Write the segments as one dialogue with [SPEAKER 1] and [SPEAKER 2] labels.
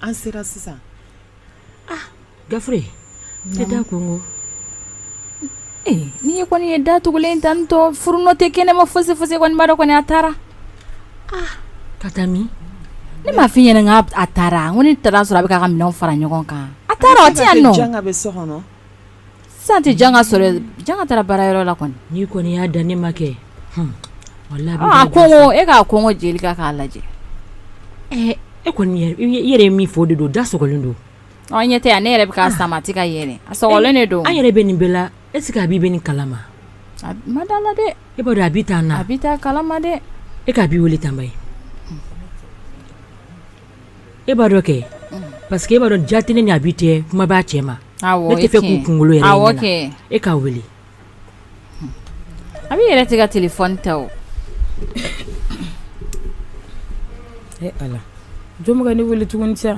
[SPEAKER 1] An sera sisan.
[SPEAKER 2] Gafure tɛ da kongo.
[SPEAKER 3] Ni ye kɔni ye da tugulen tan tɔ furuno tɛ kɛnɛma fosi kɔni b'a dɔn kɔni a taara.
[SPEAKER 2] Ka taa min?
[SPEAKER 3] Ne m'a f'i ɲɛna n k'a taara n ko ni taara sɔrɔ a bɛ k'a ka minɛnw fara ɲɔgɔn kan. A taara o tɛ yan nɔ.
[SPEAKER 1] Janga bɛ so kɔnɔ.
[SPEAKER 3] Sisan tɛ janga sɔrɔ janga taara baarayɔrɔ la kɔni.
[SPEAKER 2] N'i kɔni y'a da ne ma kɛ. Wallahi
[SPEAKER 3] a kongo e k'a kongo Jelika k'a lajɛ.
[SPEAKER 2] E kɔni i yɛrɛ ye min fɔ o de don da sɔgɔlen don.
[SPEAKER 3] Ɔ ɲɛ tɛ yan ne yɛrɛ bɛ k'a sama a tɛ ka yɛlɛ a sɔgɔlen de don.
[SPEAKER 2] An yɛrɛ bɛ nin bɛɛ la est-ce que a b'i bɛ nin kalama?
[SPEAKER 3] A ma da la dɛ.
[SPEAKER 2] E b'a dɔn a b'i taa na.
[SPEAKER 3] A b'i taa kalama dɛ.
[SPEAKER 2] E k'a b'i wele tanba ye. E b'a dɔn kɛ parce que e b'a dɔn jatini ni a b'i tɛ kuma b'a cɛ ma.
[SPEAKER 3] Awɔ
[SPEAKER 2] ne tɛ fɛ k'u kunkolo yɛrɛ
[SPEAKER 3] awɔ
[SPEAKER 2] ɲɛna.
[SPEAKER 3] kɛ.
[SPEAKER 2] E k'a wele.
[SPEAKER 3] A b'i yɛrɛ tɛ ka téléphone ta o.
[SPEAKER 4] Ala jɔn bɛ ka ne wele tuguni sa.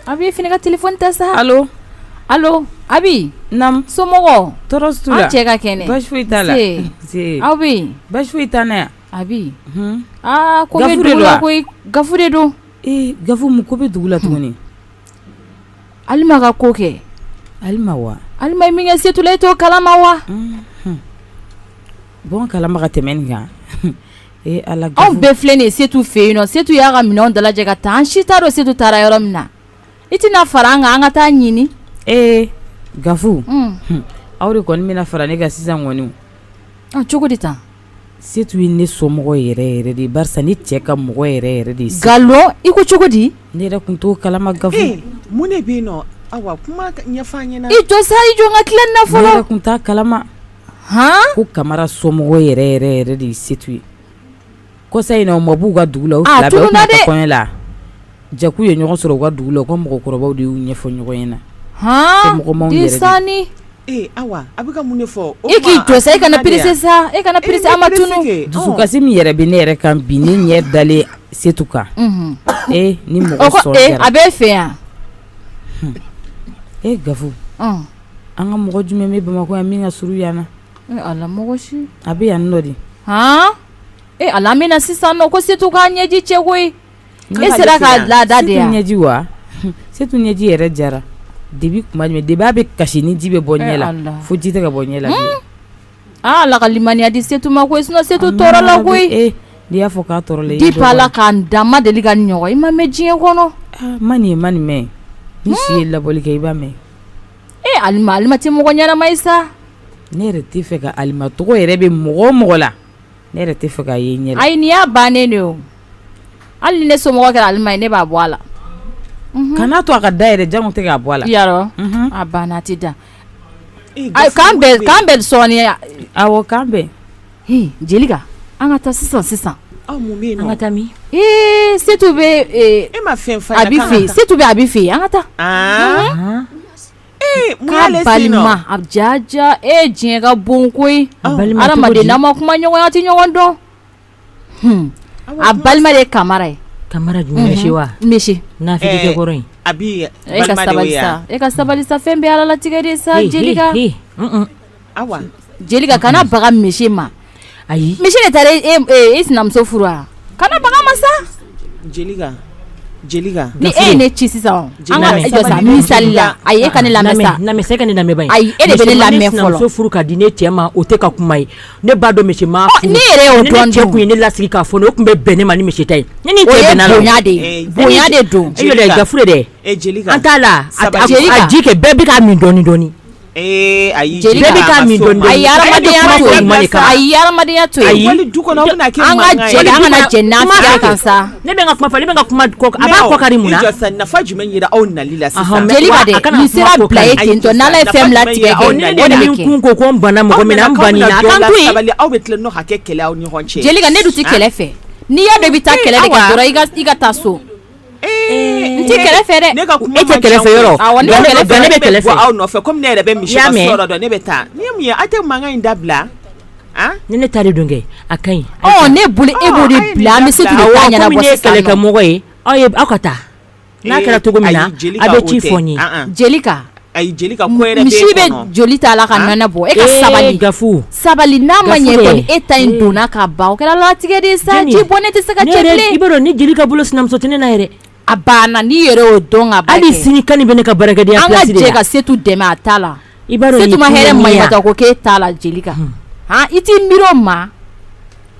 [SPEAKER 3] A b'i fini ka téléphone ta sa.
[SPEAKER 4] Allo
[SPEAKER 3] Abi.
[SPEAKER 4] Nam.
[SPEAKER 3] Somɔgɔ.
[SPEAKER 4] Tɔɔrɔ si t'u la.
[SPEAKER 3] An cɛ ka kɛnɛ.
[SPEAKER 4] Baasi foyi t'a la.
[SPEAKER 3] Aw bɛ yen.
[SPEAKER 4] Baasi foyi t'an na yan.
[SPEAKER 3] Abi. Ko bɛ
[SPEAKER 4] Gafu de
[SPEAKER 3] dugu
[SPEAKER 4] don
[SPEAKER 3] la
[SPEAKER 4] wa?
[SPEAKER 3] koyi Gafu de don.
[SPEAKER 4] Gafu mun ko bɛ dugu la tuguni?
[SPEAKER 3] Alima ka ko kɛ.
[SPEAKER 4] Alima wa?
[SPEAKER 3] Alima ye min kɛ Setu la e t'o kalama wa?
[SPEAKER 4] Bon kalama ka tɛmɛ nin kan. Ala Gafu.
[SPEAKER 3] Anw bɛɛ filɛ nin ye Setu fɛ yen nɔ Setu y'a ka minɛnw dalajɛ ka taa an si t'a dɔn Setu taara yɔrɔ min na. I tɛna fara an kan an ka taa ɲini.
[SPEAKER 4] Gafu. Aw de kɔni bɛna fara ne kan sisan kɔni.
[SPEAKER 3] Cogo di tan?
[SPEAKER 4] Setu ye ne somɔgɔ yɛrɛ de barisa ne cɛ ka mɔgɔ yɛrɛ de.
[SPEAKER 3] Galon i ko cogo di?
[SPEAKER 4] Ne yɛrɛ kun t'o kalama Gafu.
[SPEAKER 1] Mun de bɛ yen nɔ Awa kuma ɲɛfɔ an ɲɛna.
[SPEAKER 3] I jɔ sa i jɔ n ka tila nin na fɔlɔ.
[SPEAKER 4] Ne yɛrɛ kun t'a kalama. Ko Kamara somɔgɔ yɛrɛ de Setu ye. Kɔsa in na o ma b'u ka dugu la o fila bɛɛ u tun bɛ kɔɲɔ la. Jaku ye ɲɔgɔn sɔrɔ u ka dugu la u ka mɔgɔkɔrɔbaw de y'u ɲɛfɔ ɲɔgɔn ɲɛna.
[SPEAKER 3] Disani.
[SPEAKER 1] Awa a bɛ ka mun de fɔ?
[SPEAKER 3] I k'i jɔ sa i kana perese sa e kana perese an ma tunu.
[SPEAKER 4] Dusukasi min yɛrɛ bɛ ne yɛrɛ kan bi ne ɲɛ dalen Setu kan. Ni mɔgɔ sɔn kɛra.
[SPEAKER 3] A b'e fɛ yan.
[SPEAKER 4] Gafu. An ka mɔgɔ jumɛn bɛ Bamakɔ yan min ka surun yan na?
[SPEAKER 3] Ala mɔgɔ si.
[SPEAKER 4] A bɛ yan nɔ de.
[SPEAKER 3] Ala min na sisan nɔ ko Setu k'a ɲɛji cɛ koyi. E sera k'a laada de yan.
[SPEAKER 4] Setu ɲɛji wa? Setu ɲɛji yɛrɛ jara. Debi kuma jumɛn debi a bɛ kasi ni ji bɛ bɔ ɲɛ la fo ji tɛ ka bɔ ɲɛ la.
[SPEAKER 3] Ala ka limaniya di Setu ma koyi sinon Setu tɔɔrɔ la koyi.
[SPEAKER 4] N'i y'a fɔ k'a tɔɔrɔ la.
[SPEAKER 3] Depuis Ala k'an dan ma deli ka ɲɔgɔn i ma mɛn diɲɛ kɔnɔ.
[SPEAKER 4] Ma nin mɛn. Ni si ye labɔli kɛ i b'a mɛn.
[SPEAKER 3] Alima tɛ mɔgɔ ɲɛnama ye sa.
[SPEAKER 4] Ne yɛrɛ tɛ fɛ ka Alima tɔgɔ yɛrɛ bɛ mɔgɔ o mɔgɔ la. Ne yɛrɛ tɛ fɛ k'a ye ɲɛ la.
[SPEAKER 3] Ayi nin y'a bannen de o. Hali ni ne somɔgɔ kɛra Alima ye ne b'a bɔ a la.
[SPEAKER 4] Kana to a ka da yɛrɛ jango tɛ k'a bɔ a la.
[SPEAKER 3] Yarɔ a banna a tɛ da. K'an bɛɛ sɔɔni.
[SPEAKER 4] Awɔ k'an bɛɛ.
[SPEAKER 3] Jelika an ka taa sisan.
[SPEAKER 1] Mun bɛ yen nɔ?
[SPEAKER 2] An ka taa min?
[SPEAKER 3] Setu bɛ
[SPEAKER 1] e ma fɛn f'a
[SPEAKER 3] ye. A bɛ fɛ Setu bɛ a bɛ fɛ an ka taa. K'a balima a jaja diɲɛ ka bon koyi. Adamaden n'an ma kuma ɲɔgɔn a tɛ ɲɔgɔn dɔn. A balima de ye Kamara ye.
[SPEAKER 2] Kamara jumɛn misi wa?
[SPEAKER 3] Misi.
[SPEAKER 2] N'a fili kɛ kɔrɔ in.
[SPEAKER 1] A bi balima de ye yan.
[SPEAKER 3] E ka sabali sa fɛn bɛɛ Ala latigɛ de sa Jelika.
[SPEAKER 1] Awa.
[SPEAKER 3] Jelika kana baga misi ma.
[SPEAKER 2] Ayi.
[SPEAKER 3] Misi de taara e sinamuso furu wa? Kana baga ma sa.
[SPEAKER 1] Jelika.
[SPEAKER 3] Ni e ye ne ci sisan an ka jɔ sa misali la ayi e ka ne lamɛn sa.
[SPEAKER 2] Namɛ ka ne lamɛn ba in.
[SPEAKER 3] Ayi e de bɛ ne lamɛn fɔlɔ.
[SPEAKER 2] Sinamuso furu ka di ne cɛ ma o tɛ ka kuma ye. Ne b'a dɔn misi ma furu.
[SPEAKER 3] Ne yɛrɛ y'o dɔn
[SPEAKER 2] ne cɛ kun ye ne lasigi k'a fɔ ne o tun bɛ bɛn ne ma ni misi ta ye. Ne ni cɛ bɛnna la.
[SPEAKER 3] O ye bonya de don.
[SPEAKER 2] E yɛrɛ Gafure dɛ.
[SPEAKER 1] Jelika.
[SPEAKER 2] An t'a la a ji kɛ bɛɛ bɛ k'a min dɔɔni.
[SPEAKER 1] Ayi
[SPEAKER 3] Jelika
[SPEAKER 2] bɛɛ bɛ k'a min dɔɔni.
[SPEAKER 3] Ayi hadamadenya to yen.
[SPEAKER 1] Ayi wali du kɔnɔ aw bɛna kɛ
[SPEAKER 3] an ka jɛn an kana jɛn n'a kan sa.
[SPEAKER 2] Ne bɛ n ka kuma fɔ ne bɛ n ka kuma a b'a kɔ kari mun na.
[SPEAKER 1] Nafa jumɛn yera aw nali la sisan.
[SPEAKER 3] Jelika de nin sera bila e ten tɔ n'Ala ye fɛn bila tigɛ kɛ
[SPEAKER 2] ne de min kun ko ko n bana mɔgɔ min na n banina a kan to yen.
[SPEAKER 1] Aw bɛ tila n'o hakɛ kɛlɛ aw ni ɲɔgɔn cɛ.
[SPEAKER 3] Jelika ne dun tɛ kɛlɛ fɛ n'i y'a dɔn i bɛ taa kɛlɛ de kɛ dɔrɔn i ka taa so. N tɛ kɛlɛ fɛ dɛ.
[SPEAKER 2] E tɛ kɛlɛ fɛ yɔrɔ.
[SPEAKER 3] Ne bɛ
[SPEAKER 1] kɛlɛ fɛ aw nɔfɛ komi ne yɛrɛ bɛ misi ka sɔrɔ dɔn ne bɛ taa. Ni mun ye a tɛ mankan in dabila.
[SPEAKER 2] Ni ne ta de don kɛ a ka ɲi.
[SPEAKER 3] Ne bolo e b'o de bila an bɛ se k'i taa ɲɛnabɔ sisan.
[SPEAKER 2] Kɛlɛ kɛ mɔgɔ ye aw ka taa. N'a kɛra cogo min na a bɛ ci fɔ n ye.
[SPEAKER 3] Jelika
[SPEAKER 1] ay jeli ka ko yɛrɛ
[SPEAKER 3] misi bɛ joli ta la ka nɔnɔ bɔ e ka sabali sabali n'a ma ɲɛ kɔni e ta in donna ka ban o kɛra latigɛ de sa ji bɔ ne tɛ se ka cɛ bilen
[SPEAKER 2] i b'a dɔn ni jeli ka bolo sinamuso tɛ ne na yɛrɛ
[SPEAKER 3] a banna n'i yɛrɛ y'o dɔn ka ban
[SPEAKER 2] hali sini kani bɛ ne ka baarakɛdenya place de la
[SPEAKER 3] an ka jɛ ka Setu dɛmɛ a ta la
[SPEAKER 2] i b'a dɔn
[SPEAKER 3] Setu ma hɛrɛ maɲumata ko k'e t'a la jeli ka i t'i miiri o ma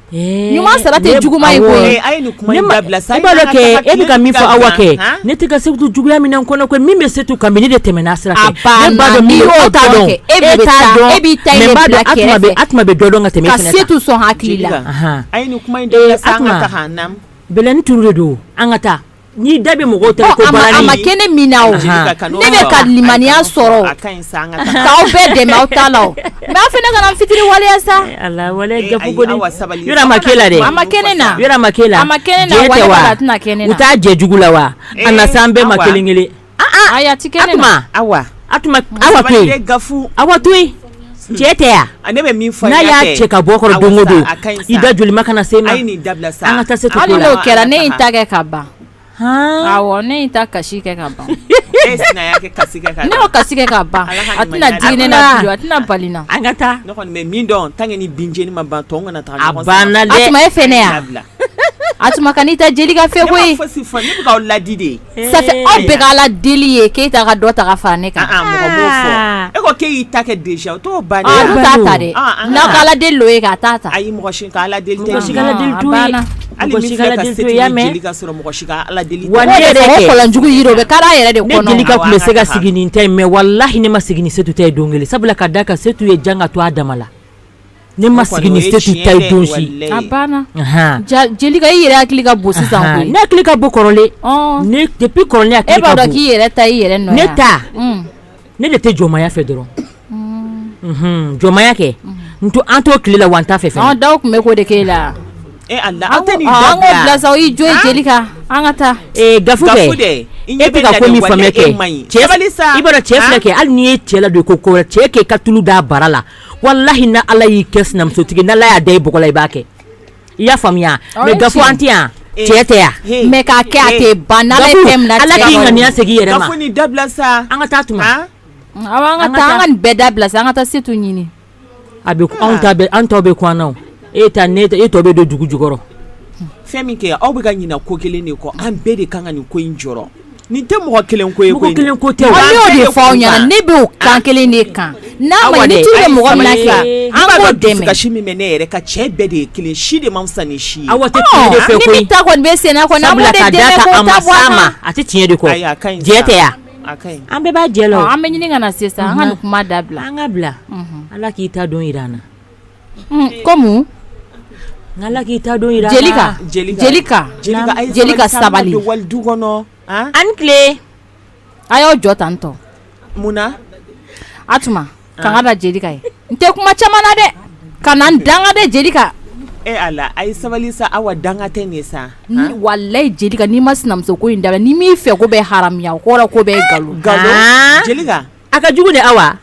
[SPEAKER 3] ɲuman sara tɛ juguman ye koyi
[SPEAKER 1] i
[SPEAKER 2] b'a dɔn kɛ e bɛ ka min fɔ Awa kɛ ne tɛ ka Setu juguya min na n kɔnɔ koyi min bɛ Setu kan bi ne de tɛmɛna sira fɛ ne b'a dɔn min o t'a dɔn e b'i ta ye bila kɛrɛfɛ Atuma bɛ dɔ dɔn ka tɛmɛ e fana kan
[SPEAKER 3] ka Setu sɔn hakili la
[SPEAKER 1] a ye nin kuma in dabila sa an ka taa hanam
[SPEAKER 2] bɛlɛni turu de don an ka taa ni da bɛ mɔgɔw ta ko
[SPEAKER 3] balani a ma kɛ ne min na o ne bɛ ka limaniya sɔrɔ k'aw bɛɛ dɛmɛ aw ta la o mais aw fana kana fitiri waleya sa
[SPEAKER 2] ala waleya gafu goni yɔrɔ a ma kɛ la dɛ
[SPEAKER 3] a ma kɛ ne na
[SPEAKER 2] yɔrɔ a ma kɛ la
[SPEAKER 3] a ma kɛ ne na waleya la a tɛna kɛ ne na
[SPEAKER 2] u t'a jɛ jugu la wa a na s'an bɛɛ ma kelen kelen
[SPEAKER 3] ayi a tɛ kɛ ne na
[SPEAKER 2] Atuma to yen Awa to yen cɛ tɛ yan
[SPEAKER 1] ne bɛ min fɔ
[SPEAKER 2] n'a y'a cɛ ka bɔ kɔrɔ don o don i da joli ma kana se ma
[SPEAKER 1] an
[SPEAKER 2] ka taa Setu ko
[SPEAKER 3] hali
[SPEAKER 2] la
[SPEAKER 3] n'o kɛra ne in ta kɛ ka ban awɔ ne in ta kasi kɛ ka ban ne y'o kasi kɛ ka ban a tɛna digi ne na bilen a tɛna bali na
[SPEAKER 2] an ka taa
[SPEAKER 1] ne kɔni bɛ min dɔn tant que ni binjeni ma ban tɔ n kana taa
[SPEAKER 2] a banna dɛ
[SPEAKER 3] Atuma e fɛnɛ yan Atuma ka n'i ta jeli ka fɛ koyi
[SPEAKER 1] ne b'a fosi fɔ ne bɛ k'aw ladi de
[SPEAKER 3] ça fait aw bɛɛ k'ala deli ye k'e ta ka dɔ ta ka fara ne kan
[SPEAKER 1] mɔgɔ m'o fɔ e ko k'e y'i ta kɛ déjà o t'o bannen
[SPEAKER 3] n'o t'a ta dɛ n'aw k'ala deli o ye k'a t'a ta
[SPEAKER 1] ayi mɔgɔ si ka ala deli tɛ
[SPEAKER 2] mɔgɔ si ka ala deli t'o ye
[SPEAKER 1] hali min filɛ ka Setu ni jeli ka sɔrɔ mɔgɔ si ka ala deli
[SPEAKER 2] wa ne yɛrɛ
[SPEAKER 3] o kɔlɔnjugu yiri o bɛ k'ala yɛrɛ de kɔnɔ
[SPEAKER 2] ne jeli ka tun bɛ se ka sigi nin ta ye mais wallahi ne ma sigi ni Setu ta ye don kelen sabula ka da kan Setu ye jan ka to a dama la ne ma sigi ni Setu ta ye don si
[SPEAKER 3] a banna jeli ka i yɛrɛ hakili ka bon sisan koyi
[SPEAKER 2] ne hakili ka bon kɔrɔlen ne depuis kɔrɔlen hakili ka bon
[SPEAKER 3] e b'a dɔn k'i yɛrɛ ta i yɛrɛ nɔ
[SPEAKER 2] ne ta ne de tɛ jɔnmaya fɛ dɔrɔn jɔnmaya kɛ an t'o tile la wa an t'a fɛ fɛnɛ
[SPEAKER 3] daw tun bɛ k'o de k'e la
[SPEAKER 1] Allah aw tɛ nin
[SPEAKER 3] an k'o bila sa o y'i jɔ jeli ka an ka taa
[SPEAKER 2] gafu kɛ e tɛ ka ko min faamuya kɛ i b'a dɔn cɛ filɛ kɛ hali n'i ye cɛ la don ko wɛrɛ cɛ k'e ka tulu d'a bara la wallahi na Ala y'i kɛ sinamusotigi n'Ala y'a da i bɔgɔ la i b'a kɛ i y'a faamuya mais gafu an tɛ yan cɛ tɛ yan
[SPEAKER 3] mais k'a kɛ a tɛ ban n'Ala ye fɛn min na
[SPEAKER 2] Ala k'i ŋaniya segin i yɛrɛ ma
[SPEAKER 1] gafu nin dabila sa
[SPEAKER 2] an ka taa Tuma
[SPEAKER 3] awɔ an ka taa an ka nin bɛɛ dabila sa an ka taa Setu ɲini
[SPEAKER 2] a bɛ an tɔw bɛ kun na e tɔw bɛ don dugu jukɔrɔ
[SPEAKER 1] fɛn min kɛ aw bɛ ka ɲina ko kelen de kɔ an bɛɛ de kan ka nin ko in jɔrɔ nin tɛ mɔgɔ kelen ko ye koyi
[SPEAKER 2] mɔgɔ kelen ko tɛ
[SPEAKER 3] wa ne y'o de fɔ aw ɲɛna ne bɛ o kan kelen de kan n'a ma ni tulu bɛ mɔgɔ min na sisan an k'o dɛmɛ
[SPEAKER 1] kasi min bɛ ne yɛrɛ ka cɛ bɛɛ de ye kelen si de ma fisa ni si ye
[SPEAKER 2] Awa tɛ tiɲɛ de fɛ koyi
[SPEAKER 3] ni min ta kɔni bɛ senna kɔni an b'o de dɛmɛ k'o ta bɔ a kan
[SPEAKER 2] a tɛ tiɲɛ de kɔ jɛ tɛ yan an bɛɛ b'a jɛ la
[SPEAKER 3] an bɛ ɲini ka na sisan an ka nin kuma dabila
[SPEAKER 2] an ka bila Ala k'i ta don jira an na
[SPEAKER 3] komu
[SPEAKER 2] Ala k'i ta don jira
[SPEAKER 3] Jelika sabali
[SPEAKER 1] du kɔnɔ
[SPEAKER 2] an tile
[SPEAKER 3] a y'aw jɔ tan tɔ
[SPEAKER 1] munna
[SPEAKER 3] Atuma kan ka da Jelika ye n tɛ kuma caman na dɛ ka na n danga dɛ Jelika
[SPEAKER 1] ala a ye sabali sa Awa danga tɛ nin sa
[SPEAKER 3] wallahi Jelika n'i ma sinamuso ko in dabila n'i m'i fɛ ko bɛ haramuya o kɔrɔ ko bɛ
[SPEAKER 1] nkalon Jelika
[SPEAKER 2] a ka jugu de Awa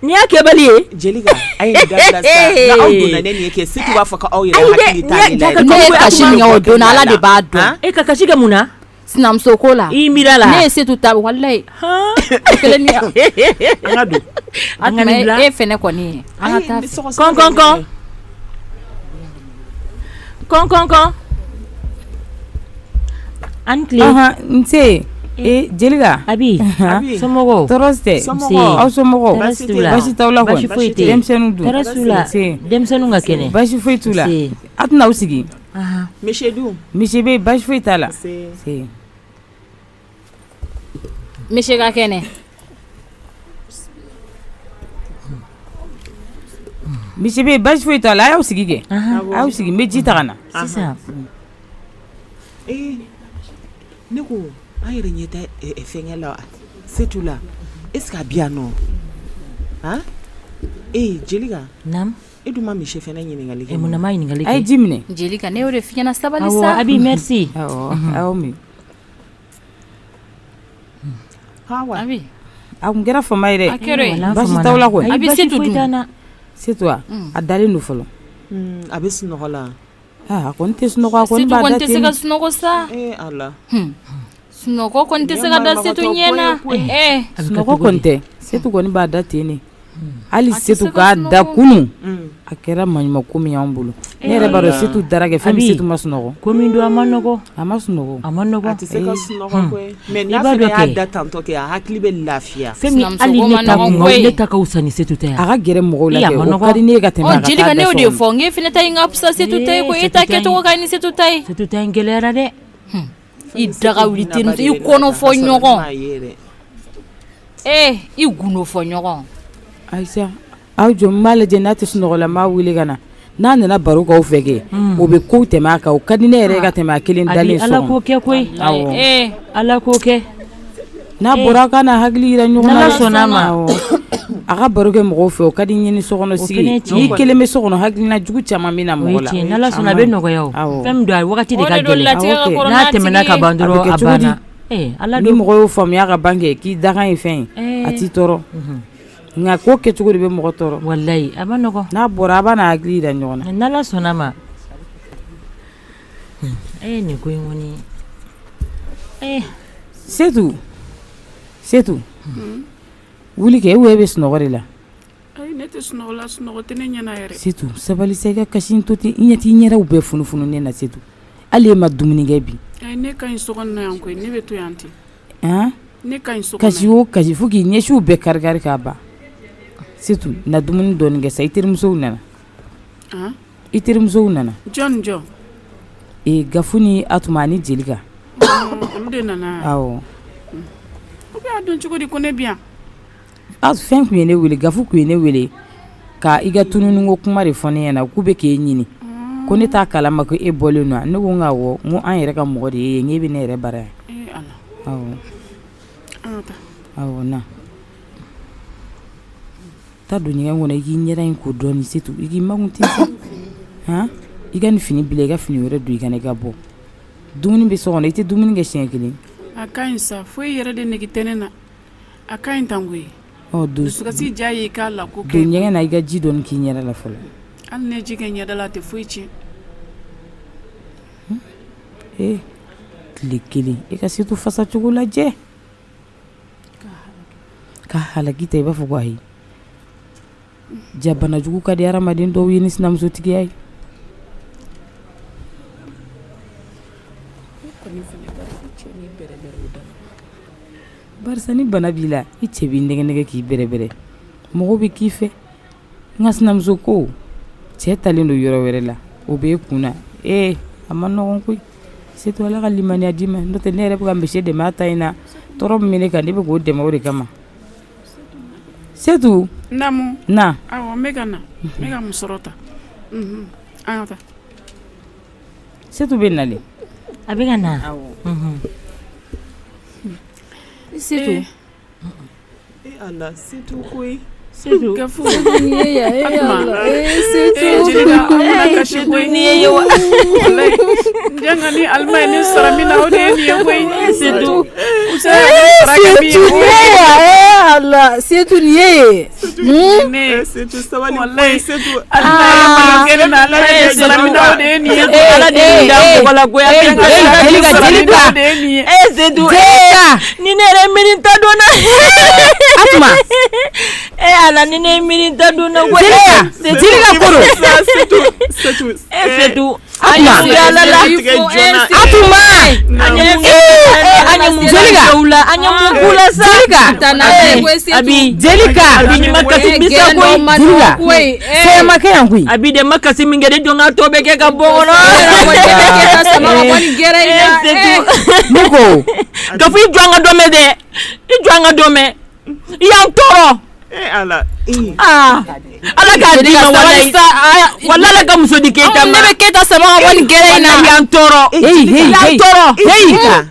[SPEAKER 2] n'i y'a kɛbali ye
[SPEAKER 1] Jelika a ye nin dabila sa nka aw donna ne nin ye kɛ Setu b'a fɔ k'aw yɛrɛ hakili t'a de la
[SPEAKER 3] ne ye kasi min kɛ o don Ala de b'a dɔn
[SPEAKER 2] e ka kasi kɛ mun na
[SPEAKER 3] sinamuso ko la
[SPEAKER 2] i miira la
[SPEAKER 3] ne ye Setu ta wallahi kelen ni
[SPEAKER 1] an ka don
[SPEAKER 2] an ka nin bila
[SPEAKER 3] e fɛnɛ kɔni ye an ka taa
[SPEAKER 2] kɔn an tile
[SPEAKER 4] nse Jelika
[SPEAKER 2] Abi somɔgɔw
[SPEAKER 4] tɔɔrɔ tɛ aw somɔgɔw
[SPEAKER 2] basi
[SPEAKER 4] t'aw la
[SPEAKER 2] basi foyi tɛ
[SPEAKER 4] denmisɛnninw dun
[SPEAKER 2] tɔɔrɔ t'u la denmisɛnninw ka kɛnɛ
[SPEAKER 4] basi foyi t'u la a tɛna aw sigi
[SPEAKER 1] misi
[SPEAKER 4] bɛ basi foyi t'a la
[SPEAKER 3] misi ka kɛnɛ
[SPEAKER 4] misi bɛ basi foyi t'a la a y'aw sigi kɛ a y'aw sigi n bɛ ji ta ka na
[SPEAKER 2] sisan
[SPEAKER 1] ne ko an yɛrɛ ɲɛ tɛ fɛnkɛ la Setu la est-ce que a bɛ yan nɔ Jelika
[SPEAKER 2] naam
[SPEAKER 1] e dun ma misi fɛnɛ ɲininkali kɛ
[SPEAKER 2] mun na ma ɲininkali kɛ
[SPEAKER 4] a ye ji minɛ
[SPEAKER 3] Jelika ne y'o de f'i ɲɛna sabali
[SPEAKER 2] sa
[SPEAKER 3] sa
[SPEAKER 2] Abi merci
[SPEAKER 4] awɔ min
[SPEAKER 3] Abi
[SPEAKER 4] a kun kɛra fama ye dɛ
[SPEAKER 3] a kɛra yen
[SPEAKER 4] basi t'aw la kɔni
[SPEAKER 3] Abi Setu dun
[SPEAKER 4] Setu a dalen don fɔlɔ
[SPEAKER 1] a bɛ sunɔgɔ la
[SPEAKER 4] a kɔni tɛ sunɔgɔ a kɔni b'a da ten
[SPEAKER 3] Setu kɔni tɛ se ka sunɔgɔ sa
[SPEAKER 1] ala
[SPEAKER 3] sunɔgɔ kɔni tɛ se ka da Setu ɲɛ na
[SPEAKER 4] sunɔgɔ kɔni tɛ Setu kɔni b'a da ten ne hali Setu k'a da kunun a kɛra maɲuman ko min y'an bolo ne yɛrɛ b'a dɔn Setu dara kɛ fɛn min Setu ma sunɔgɔ
[SPEAKER 2] ko min don a ma nɔgɔ
[SPEAKER 4] a ma sunɔgɔ
[SPEAKER 1] a tɛ se ka sunɔgɔ koyi mais n'a fɛnɛ y'a da tantɔ kɛ a hakili bɛ lafiya
[SPEAKER 2] fɛn min hali ne ta ka wusa ni Setu ta ye
[SPEAKER 4] a ka gɛrɛ mɔgɔw la kɛ o ka di ne ye ka tɛmɛ a ka taa
[SPEAKER 3] Jelika ne y'o de fɔ n k'e fɛnɛ ta in ka fisa Setu ta ye ko e ta kɛcogo ka ɲi ni Setu ta ye
[SPEAKER 2] Setu ta in gɛlɛyara dɛ
[SPEAKER 3] i daga wuli terimuso i kɔnɔ fɔ ɲɔgɔn i gundo fɔ ɲɔgɔn
[SPEAKER 4] Aïssa aw jɔ n b'a lajɛ n'a tɛ sunɔgɔ la n b'a wele ka na n'a nana baro k'aw fɛ kɛ o bɛ kow tɛmɛ a kan o ka di ne yɛrɛ ka tɛmɛ a kelen dalen sɔgɔn
[SPEAKER 2] Ala k'o kɛ koyi Ala k'o kɛ
[SPEAKER 4] n'a bɔra a ka na hakili yira ɲɔgɔn na
[SPEAKER 2] n'Ala sɔnn'a ma
[SPEAKER 4] a ka baro kɛ mɔgɔw fɛ o ka di n ye ni sokɔnɔ sigi n'i kelen bɛ so kɔnɔ hakilina jugu caman bɛ na mɔgɔ la
[SPEAKER 2] n'Ala sɔnna a bɛ nɔgɔya o fɛn min don a wagati de ka gɛlɛn n'a tɛmɛna ka ban dɔrɔn a banna
[SPEAKER 4] ni mɔgɔ y'o faamuya ka ban kɛ k'i dakan ye fɛn ye a t'i tɔɔrɔ nka ko kɛcogo de bɛ mɔgɔ tɔɔrɔ
[SPEAKER 2] wallahi a ma nɔgɔ
[SPEAKER 4] n'a bɔra a b'a na hakili yira ɲɔgɔn na
[SPEAKER 2] n'Ala sɔnn'a ma nin ko in kɔni
[SPEAKER 4] Setu wuli kɛ e bɛ sunɔgɔ de la
[SPEAKER 5] ne tɛ sunɔgɔ la sunɔgɔ tɛ ne ɲɛna yɛrɛ
[SPEAKER 4] Setu sabali sa i ka kasi to ten i ɲɛ t'i ɲɛdaw bɛɛ funufunu ne na Setu hali e ma dumuni kɛ bi
[SPEAKER 5] ne ka ɲi sokɔnɔ na yan koyi ne bɛ to yan ten ne ka ɲi sokɔnɔ
[SPEAKER 4] kasi o kasi fo k'i ɲɛsiw bɛɛ kari-kari k'a ban Setu na dumuni dɔɔni kɛ sa i terimusow nana
[SPEAKER 5] jɔn
[SPEAKER 4] Gafu ni Atuma ani Jelika
[SPEAKER 5] olu de nana
[SPEAKER 4] awɔ
[SPEAKER 5] o bɛ a dɔn cogo di ko ne bi yan
[SPEAKER 4] fɛn kun ye ne wele Gafu kun ye ne wele ka i ka tununi ko kuma de fɔ ne ɲɛna k'u bɛ k'e ɲini ko ne t'a kalama ko e bɔlen don ne ko n ka awɔ n ko an yɛrɛ ka mɔgɔ de ye n'e bɛ ne yɛrɛ bara yan awɔ na taa don ɲɛgɛn kɔnɔ i k'i ɲɛda in ko dɔɔni Setu i k'i makun ten sa i ka nin fini bila i ka fini wɛrɛ don i ka na i ka bɔ dumuni bɛ so kɔnɔ i tɛ dumuni kɛ siɲɛ kelen
[SPEAKER 5] a ka ɲi sa foyi yɛrɛ de nege tɛ ne na a ka ɲi tan koyi dusukasi diya ye i k'a la ko kɛ
[SPEAKER 4] don ɲɛgɛn na i ka ji dɔɔni k'i ɲɛda la fɔlɔ
[SPEAKER 5] hali ne ji kɛ ɲɛda la a tɛ foyi tiɲɛ
[SPEAKER 4] tile kelen i ka Setu fasa cogo lajɛ ka halaki ta i b'a fɔ ko ayi ja bana jugu ka di hadamaden dɔw ye ni sinamusotigiya ye barisa ni bana b'i la i cɛ b'i nɛgɛ k'i bɛrɛbɛrɛ mɔgɔw bɛ k'i fɛ n ka sinamuso ko cɛ talen don yɔrɔ wɛrɛ la o bɛ e kun na a ma nɔgɔn koyi Setu Ala ka limaniya d'i ma n'o tɛ ne yɛrɛ bɛ ka misi dɛmɛ a ta in na tɔɔrɔ min bɛ ne kan ne bɛ k'o dɛmɛ o de kama Setu na
[SPEAKER 5] awɔ n bɛ ka na n bɛ ka musɔrɔ ta an ka taa
[SPEAKER 4] Setu bɛ nalen
[SPEAKER 2] a bɛ ka na
[SPEAKER 3] Setu
[SPEAKER 1] ala Setu koyi
[SPEAKER 2] Setu
[SPEAKER 5] Gafu
[SPEAKER 3] ni ye ya Setu
[SPEAKER 5] kasi koyi ni ye wa jangan ni alma ni saramina o de ni ye koyi
[SPEAKER 3] Setu ala Setu ni ye
[SPEAKER 1] Setu sabali koyi Setu
[SPEAKER 5] alma ye malongere na ala de saramina o de ni ye
[SPEAKER 2] ala de da wala goya Jelika Setu ni ne re mirin ta dona
[SPEAKER 4] Atuma
[SPEAKER 2] ala ni ne mirin ta dona ko
[SPEAKER 4] Jelika koro
[SPEAKER 2] Setu
[SPEAKER 4] Atuma
[SPEAKER 2] anya mukula sa
[SPEAKER 4] Jelika
[SPEAKER 2] ni makasi bisa ko
[SPEAKER 4] se make yankui
[SPEAKER 2] abi de makasi mingere jonga to be ke ka bongo
[SPEAKER 4] Niko
[SPEAKER 2] Gafu ijwanga dome de ijwanga dome yan toro
[SPEAKER 1] ala
[SPEAKER 2] ala ka di ma wala la ka muso di keta
[SPEAKER 3] ne be keta sama wali gere ina
[SPEAKER 2] yan toro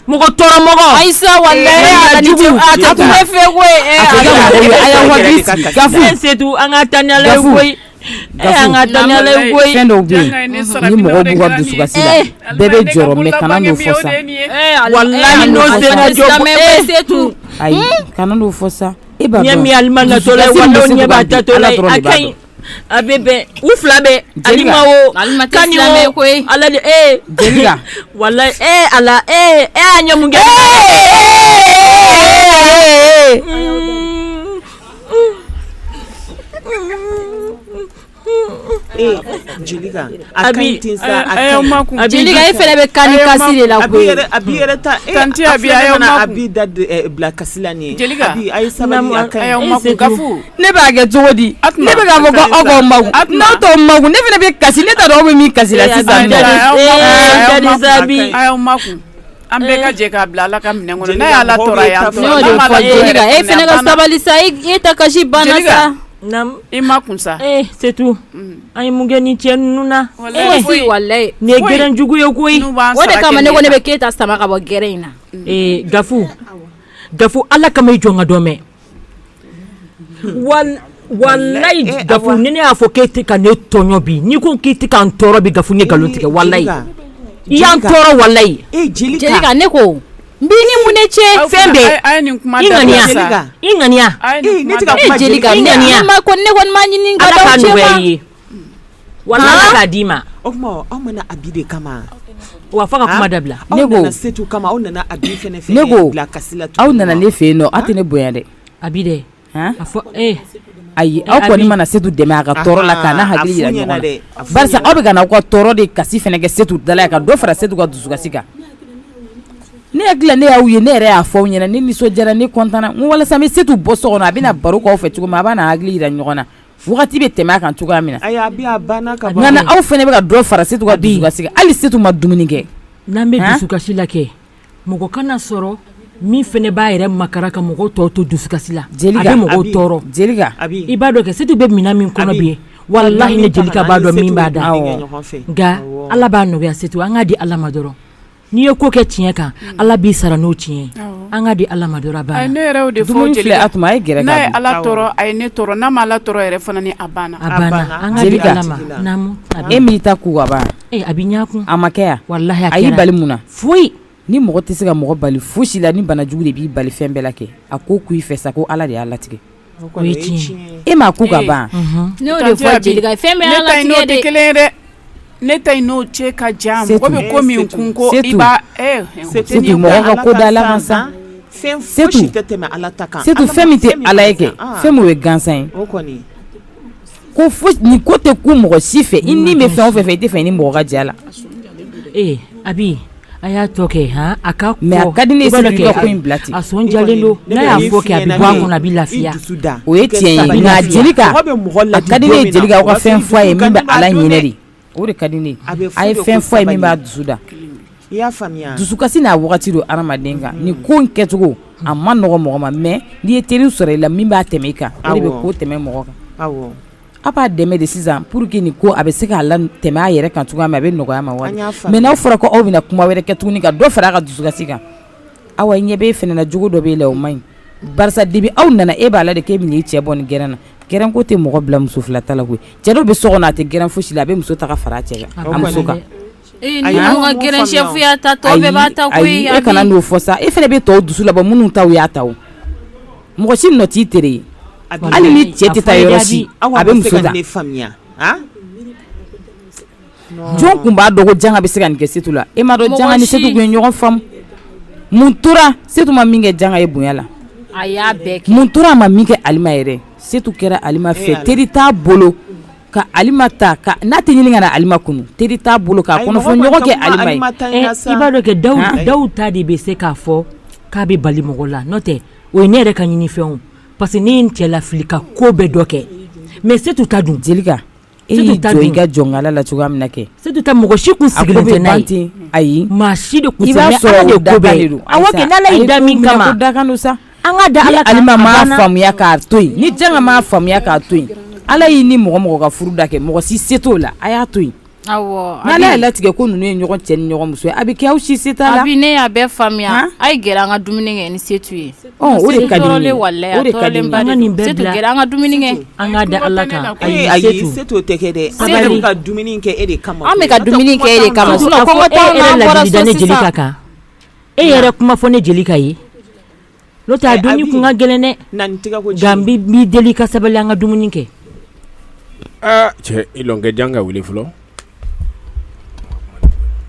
[SPEAKER 2] mugo toro mugo
[SPEAKER 3] Aisa wallahi ala ni ata tuwe fe we
[SPEAKER 4] aya wabi Gafu
[SPEAKER 2] Setu anga tanyala koy anga tanyala koy
[SPEAKER 4] fɛn dɔw bɛ yen ni mɔgɔw b'u ka dusukasi la bɛɛ bɛ jɔrɔ mɛ kana n'o fɔ sa
[SPEAKER 2] wallahi no se na
[SPEAKER 3] Setu
[SPEAKER 4] ayi kana n'o fɔ sa e b'a
[SPEAKER 2] dɔn ɲɛ mi alima na to la wala ɲɛ b'a ta to la akai a bɛ bɛn u fila bɛ Alima o Kani o ala de
[SPEAKER 4] Jelika
[SPEAKER 2] wallahi ala a ɲɛ mun kɛ
[SPEAKER 1] Jelika
[SPEAKER 3] Jelika e fɛnɛ bɛ Kani kasi de la koyi
[SPEAKER 1] abi yɛrɛ ta
[SPEAKER 5] tanti abi ayo ma
[SPEAKER 1] abi da bila kasila ni
[SPEAKER 5] Jelika
[SPEAKER 1] abi ay sabali
[SPEAKER 5] ayo ma gafu
[SPEAKER 4] ne b'a kɛ cogo di ne bɛ k'a fɔ ko aw ka magu n'aw t'o magu ne fɛnɛ bɛ kasi ne t'a dɔn aw bɛ min kasi la sisan
[SPEAKER 5] ayo ma kun an bɛɛ ka jɛ k'a bila ala ka minɛn kɔnɔ n'a y'ala tɔɔrɔ yan
[SPEAKER 3] Jelika e fɛnɛ ka sabali sa e ta kasi banna sa
[SPEAKER 5] i ma kun sa
[SPEAKER 2] c'est tout an ye mun kɛ ni cɛ ninnu na
[SPEAKER 3] wallahi
[SPEAKER 2] ni ye gɛrɛn jugu ye koyi
[SPEAKER 3] o de kama ne ko ne bɛ k'e sama ka bɔ gɛrɛn in na
[SPEAKER 2] Gafu ala kama i jɔ n ka dɔ mɛn wallahi Gafu ni ne y'a fɔ k'e tɛ ka ne tɔɲɔ bi n'i ko k'i tɛ ka n tɔɔrɔ bi Gafu n ye nkalon tigɛ wallahi i y'an tɔɔrɔ wallahi
[SPEAKER 3] Jelika ne ko n b'i ni mun de cɛ
[SPEAKER 2] fɛn bɛɛ i ŋaniya
[SPEAKER 3] Jelika ne kɔni ma ɲini ka
[SPEAKER 2] ala
[SPEAKER 3] d'aw
[SPEAKER 2] k'a
[SPEAKER 3] cɛ
[SPEAKER 2] nɔgɔya
[SPEAKER 3] ma
[SPEAKER 2] i ye wallahi k'a d'i ma
[SPEAKER 1] o kuma aw mana abi de kama
[SPEAKER 2] wa fɔ ka kuma dabila
[SPEAKER 1] ne ko setu kama aw nana abi fɛnɛ
[SPEAKER 4] ne ko
[SPEAKER 1] bila kasila
[SPEAKER 4] aw nana ne fɛ yen nɔ aw tɛ ne bonya dɛ
[SPEAKER 2] abi dɛ a fɔ
[SPEAKER 4] ayi aw kɔni mana setu dɛmɛ a ka tɔɔrɔ la k'a n'a hakili yira ɲɔgɔn na barisa aw bɛ ka na aw ka tɔɔrɔ de kasi fɛnɛ kɛ setu dala ye ka dɔ fara setu ka dusukasi kan ne hakili la ne y'aw ye ne yɛrɛ y'a fɔ aw ɲɛna ne nisɔndiyara ne kɔntana n ko walasa n bɛ setu bɔ so kɔnɔ a bɛna baro k'aw fɛ cogo min a b'a n'a hakili yira ɲɔgɔn na wagati bɛ tɛmɛ a kan cogoya min na nka na aw fɛnɛ bɛ ka dɔ fara setu ka dusukasi kan hali setu ma dumuni kɛ
[SPEAKER 2] n'an bɛ dusukasi la kɛ mɔgɔ kana sɔrɔ min fɛnɛ b'a yɛrɛ makara ka mɔgɔw tɔw to dusukasi la a bɛ mɔgɔw tɔɔrɔ
[SPEAKER 4] Jelika
[SPEAKER 2] i b'a dɔn kɛ setu bɛ minan min kɔnɔ bi wallahi ne Jelika b'a dɔn min b'a da nka ala b'a nɔgɔya setu an k'a di ala ma dɔrɔn n'i ye ko kɛ tiɲɛ kan ala b'i sara n'o tiɲɛ an k'a di ala ma dɔrɔn a banna
[SPEAKER 5] ne yɛrɛ de fɔ Jelika n'a ye ala tɔɔrɔ a ye ne tɔɔrɔ n'a ma ala tɔɔrɔ yɛrɛ fana ni a banna
[SPEAKER 2] an k'a di ala ma naamu
[SPEAKER 4] e m'i ta ku ka ban
[SPEAKER 2] a b'i ɲakun
[SPEAKER 4] a ma kɛ yan
[SPEAKER 2] wallahi a
[SPEAKER 4] kɛra a y'i bali mun na
[SPEAKER 2] foyi
[SPEAKER 4] ni mɔgɔ tɛ se ka mɔgɔ bali fosi la ni bana jugu de b'i bali fɛn bɛɛ la kɛ a ko ku i fɛ sa ko ala de y'a latigɛ
[SPEAKER 2] o ye tiɲɛ
[SPEAKER 4] e m'a ku ka ban
[SPEAKER 3] ne y'o de fɔ Jelika fɛn bɛɛ y'a latigɛ de
[SPEAKER 5] kelen ye dɛ ne ta n'o cɛ ka jan mɔgɔ bɛ ko min kun ko i b'a
[SPEAKER 4] setu mɔgɔ ka ko da ala kan sa setu fɛn min tɛ ala ye kɛ fɛn min o ye gansan ye ko ni ko tɛ ku mɔgɔ si fɛ i ni bɛ fɛn o fɛn i tɛ fɛ ni mɔgɔ ka jɛ la
[SPEAKER 2] abi a y'a tɔ kɛ a ka kɔ
[SPEAKER 4] mais a ka di ne ye setu ka ko in bila ten
[SPEAKER 2] a sɔn jalen don n'a y'a fɔ kɛ a bɛ bɔ a kɔnɔ a bɛ lafiya
[SPEAKER 4] o ye tiɲɛ ye nka Jelika a ka di ne ye Jelika aw ka fɛn fɔ a ye min bɛ ala ɲinɛ de o de ka di ne a ye fɛn fɔ a ye min b'a dusu da dusukasi n'a wagati don adamaden kan ni ko in kɛcogo a ma nɔgɔ mɔgɔ ma mais n'i ye teri sɔrɔ i la min b'a tɛmɛ i kan o de bɛ ko tɛmɛ mɔgɔ kan a b'a dɛmɛ de sisan pour que nin ko a bɛ se k'a la tɛmɛ a yɛrɛ kan cogoya min a bɛ nɔgɔya ma waati mais n'aw fɔra ko aw bɛna kuma wɛrɛ kɛ tuguni ka dɔ fara a ka dusukasi kan awa ɲɛ bɛ e fɛnɛ na jogo dɔ b'e la o man ɲi barisa depuis aw nana e b'a la de k'e bɛ n'i cɛ bɔ nin gɛrɛn na gɛrɛn ko tɛ mɔgɔ bila muso fila ta la koyi cɛ dɔw bɛ so kɔnɔ a tɛ gɛrɛn fosi la a bɛ muso ta ka fara a cɛ kan a muso kan
[SPEAKER 3] ni anw ka gɛrɛn chef y'a ta tɔ bɛɛ b'a ta koyi
[SPEAKER 4] e kana n'o fɔ sa e fɛnɛ bɛ tɔw dusu labɔ minnu taw y'a ta o mɔgɔ si nɔ t'i tere ye hali ni cɛ tɛ taa yɔrɔ si a bɛ muso ta jɔn kun b'a dɔn ko janga bɛ se ka nin kɛ setu la e m'a dɔn janga ni setu kun ye ɲɔgɔn faamu mun tora setu ma min kɛ janga ye bonya la
[SPEAKER 3] a y'a bɛɛ kɛ
[SPEAKER 4] mun tora a ma min kɛ alima yɛrɛ setu kɛra alima fɛ teri t'a bolo ka alima ta n'a tɛ ɲini ka na alima kunu teri t'a bolo k'a kɔnɔfɔ ɲɔgɔn kɛ alima ye
[SPEAKER 2] i b'a dɔn kɛ daw ta de bɛ se k'a fɔ k'a bɛ bali mɔgɔ la n'o tɛ o ye ne yɛrɛ ka ɲinifɛnw parce que ne ye n cɛ lafili ka ko bɛɛ dɔ kɛ mais setu ta dun
[SPEAKER 4] Jelika e y'i jɔ i ka jɔnkala la cogoya min na kɛ
[SPEAKER 2] setu ta mɔgɔ si kun sigilen tɛ n'a ye
[SPEAKER 4] ayi
[SPEAKER 2] maa si de kun
[SPEAKER 4] i b'a sɔrɔ o da kan de don
[SPEAKER 2] awɔ kɛ n'ala y'i da min kama
[SPEAKER 4] ko da kan don sa
[SPEAKER 2] an ka da ala kan
[SPEAKER 4] alima m'a faamuya k'a to yen ni janga m'a faamuya k'a to yen ala y'i ni mɔgɔ ka furu da kɛ mɔgɔ si se t'o la a y'a to yen
[SPEAKER 3] awɔ
[SPEAKER 4] n'ala y'a latigɛ ko ninnu ye ɲɔgɔn cɛ ni ɲɔgɔn muso ye a bɛ kɛ aw si se t'a la
[SPEAKER 3] abi ne y'a bɛɛ faamuya a ye gɛrɛ an ka dumuni kɛ ni setu ye
[SPEAKER 4] o de ka di ne ye
[SPEAKER 3] o de ka di ne ye
[SPEAKER 2] an ka nin bɛɛ bila
[SPEAKER 3] gɛrɛ an ka dumuni kɛ
[SPEAKER 2] an ka da ala kan
[SPEAKER 1] ayi setu tɛ kɛ dɛ an bɛ ka dumuni kɛ e de kama
[SPEAKER 3] an bɛ ka dumuni kɛ e de kama sinon kɔngɔ t'anw na an bɔra so sisan
[SPEAKER 2] Jelika kan e yɛrɛ kuma fɔ ne Jelika ye n'o tɛ a dumuni kun ka gɛlɛn dɛ nka n b'i deli ka sabali an ka dumuni kɛ
[SPEAKER 6] cɛ ilɔnkɛ janga wele fɔlɔ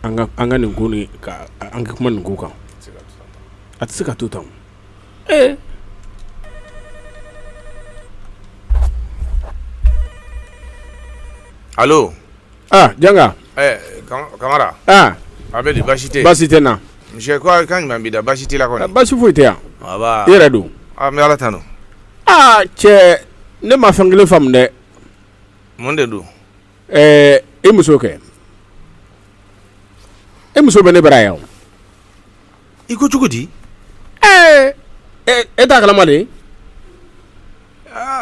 [SPEAKER 6] an ka nin ko ni an ka kuma nin ko kan a tɛ se ka to tan
[SPEAKER 7] allo
[SPEAKER 6] janga
[SPEAKER 7] Kamara a bɛ di baasi tɛ
[SPEAKER 6] na
[SPEAKER 7] monsieur ko kan ɲuman b'i da baasi t'i la kɔni
[SPEAKER 6] baasi foyi tɛ yan
[SPEAKER 7] aba
[SPEAKER 6] i yɛrɛ don
[SPEAKER 7] n bɛ ala tanu
[SPEAKER 6] cɛ ne ma fɛn kelen faamu dɛ
[SPEAKER 7] mun de don
[SPEAKER 6] e muso kɛ e muso bɛ ne bara yan
[SPEAKER 7] i ko cogo di
[SPEAKER 6] e t'a kalama de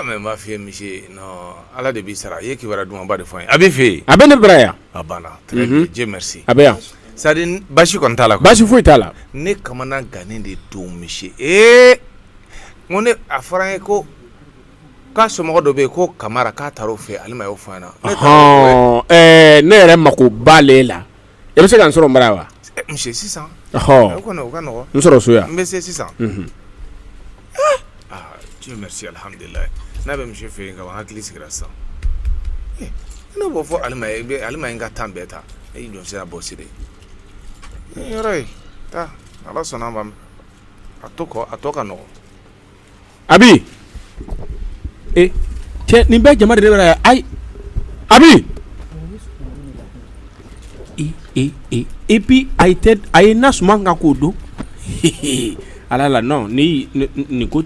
[SPEAKER 7] mais n b'a f'i ye monsieur non ala de b'i sara i ye kibaruya dumanba de fɔ n ye a b'i fɛ yen
[SPEAKER 6] a bɛ ne bara yan
[SPEAKER 7] a banna très bien Dieu merci
[SPEAKER 6] a bɛ yan
[SPEAKER 7] c'est à dire baasi kɔni t'a la
[SPEAKER 6] baasi foyi t'a la
[SPEAKER 7] ne kamana gannen de don monsieur n ko ne a fɔra n ye ko k'a somɔgɔ dɔ bɛ yen ko Kamara k'a taara o fɛ ale ma y'o fɔ n ɲɛna
[SPEAKER 6] ne yɛrɛ mako b'ale la e bɛ se ka n sɔrɔ n bara wa
[SPEAKER 7] monsieur sisan o kɔni o ka nɔgɔn
[SPEAKER 6] n sɔrɔ so yan
[SPEAKER 7] n bɛ se sisan Dieu merci alhamdulilayi n'a bɛ monsieur fɛ yen ka ban hakili sigira sisan ne b'o fɔ ale ma ye n ka temps bɛɛ ta e y'i jɔ sira bɔ sire yɔrɔ ye taa ala sɔnna ma a tɔ ka nɔgɔn
[SPEAKER 6] Abi cɛ nin bɛɛ jama de bɛ yan ayi Abi et puis a ye na suma kan k'o don ala la non ni ko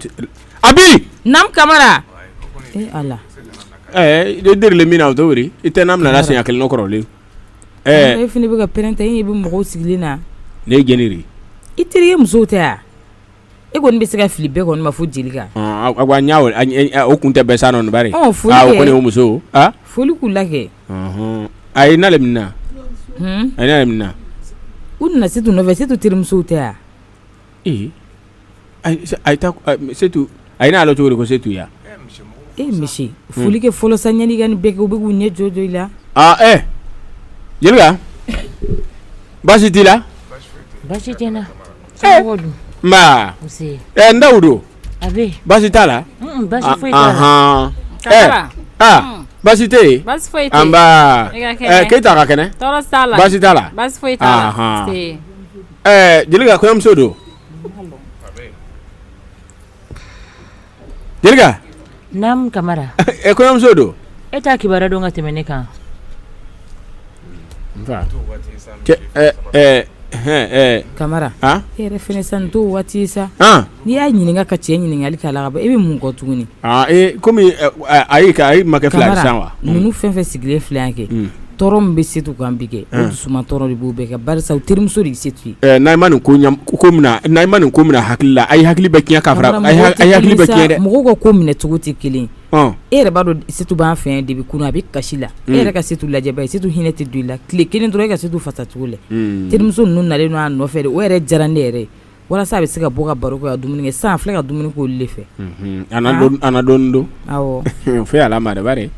[SPEAKER 6] Abi
[SPEAKER 4] nam Kamara ala
[SPEAKER 6] de derele min na o tɛ wele i tɛ na mina na siɲɛ kelen kɔrɔlen
[SPEAKER 4] e fini bɛ ka pɛrɛntɛ e bɛ mɔgɔw sigilen na
[SPEAKER 6] ne ye jɛni de
[SPEAKER 4] i terikɛ musow tɛ yan e kɔni bɛ se ka fili bɛɛ kɔni ma fo jeli kan
[SPEAKER 6] a ɲa o kun tɛ bɛɛ sa nɔ bari
[SPEAKER 4] foli kɛ
[SPEAKER 6] o kɔni o muso
[SPEAKER 4] foli k'u la kɛ
[SPEAKER 6] a ye n'ale minɛ a ye n'ale minɛ
[SPEAKER 4] u nana Setu nɔfɛ Setu terimusow tɛ yan
[SPEAKER 6] a taa Setu a ye n'ale cogo de ko Setu ya
[SPEAKER 4] misi foli kɛ fɔlɔ sa ɲani ka nin bɛɛ kɛ u bɛ k'u ɲɛ jɔ i la
[SPEAKER 6] Jelika baasi t'i la
[SPEAKER 2] baasi tɛ n na
[SPEAKER 6] n Dawudu baasi t'a la
[SPEAKER 2] baasi foyi t'a
[SPEAKER 6] la baasi tɛ yen
[SPEAKER 3] Baasi foyi tɛ
[SPEAKER 6] an ba Keyita ka kɛnɛ
[SPEAKER 3] tɔɔrɔ t'a la
[SPEAKER 6] baasi t'a la
[SPEAKER 3] baasi foyi t'a la
[SPEAKER 6] Jelika kɔɲɔmuso don Jelika
[SPEAKER 2] naam Kamara
[SPEAKER 6] kɔɲɔmuso don
[SPEAKER 2] e t'a kibaruya dɔn ka tɛmɛ ne kan
[SPEAKER 4] Kamara e yɛrɛ fɛnɛ sa nin t'o waati ye sa n'i y'a ɲininka ka cɛ ɲininkali k'a la ka ban e bɛ mun kɔ tuguni
[SPEAKER 6] komi a ye makɛ fila sisan wa
[SPEAKER 4] ninnu fɛn fɛn sigilen filɛ yan kɛ tɔɔrɔ min bɛ Setu kan bi kɛ o dusuma tɔɔrɔ de b'o bɛɛ kɛ barisa u terimuso de ye Setu ye
[SPEAKER 6] n'a ma nin ko minɛ hakili la a ye hakili bɛ tiɲɛ k'a fara a ye hakili bɛ tiɲɛ dɛ
[SPEAKER 4] mɔgɔw ka ko minɛ cogo tɛ kelen e yɛrɛ b'a dɔn Setu b'an fɛ yan depuis kunun a bɛ kasi la e yɛrɛ ka Setu lajɛ ba ye Setu hinɛ tɛ don i la tile kelen dɔrɔn e ka Setu fasa cogo lɛ terimuso ninnu nalen a nɔfɛ de o yɛrɛ diyara ne yɛrɛ ye walasa a bɛ se ka bɔ ka baro kɛ ka dumuni kɛ sisan filɛ ka dumuni k'olu de fɛ
[SPEAKER 6] ana dɔɔni don
[SPEAKER 4] awɔ
[SPEAKER 6] fo ala ma de bari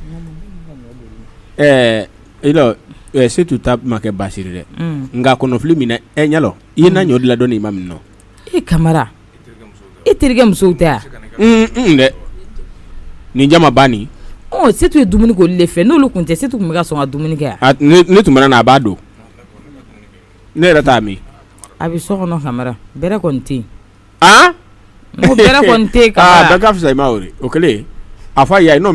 [SPEAKER 6] Setu ta ma kɛ baasi dɛ nka kɔnɔfili min ɲalɔ i ye na ɲɔ dilan dɔɔni i ma min nɔ
[SPEAKER 4] Kamara e terikɛ musow tɛ yan
[SPEAKER 6] dɛ nin jama banni
[SPEAKER 4] Setu ye dumuni k'olu de fɛ n'olu kun tɛ Setu kun bɛ ka sɔn ka dumuni kɛ
[SPEAKER 6] ne tun mana na a b'a don ne yɛrɛ t'a min
[SPEAKER 4] a bɛ so kɔnɔ Kamara bɛrɛ kɔni tɛ yen ko bɛrɛ kɔni tɛ yen Kamara
[SPEAKER 6] bɛɛ ka fisa i ma o kɛlen a fɔ a ye a ye n'o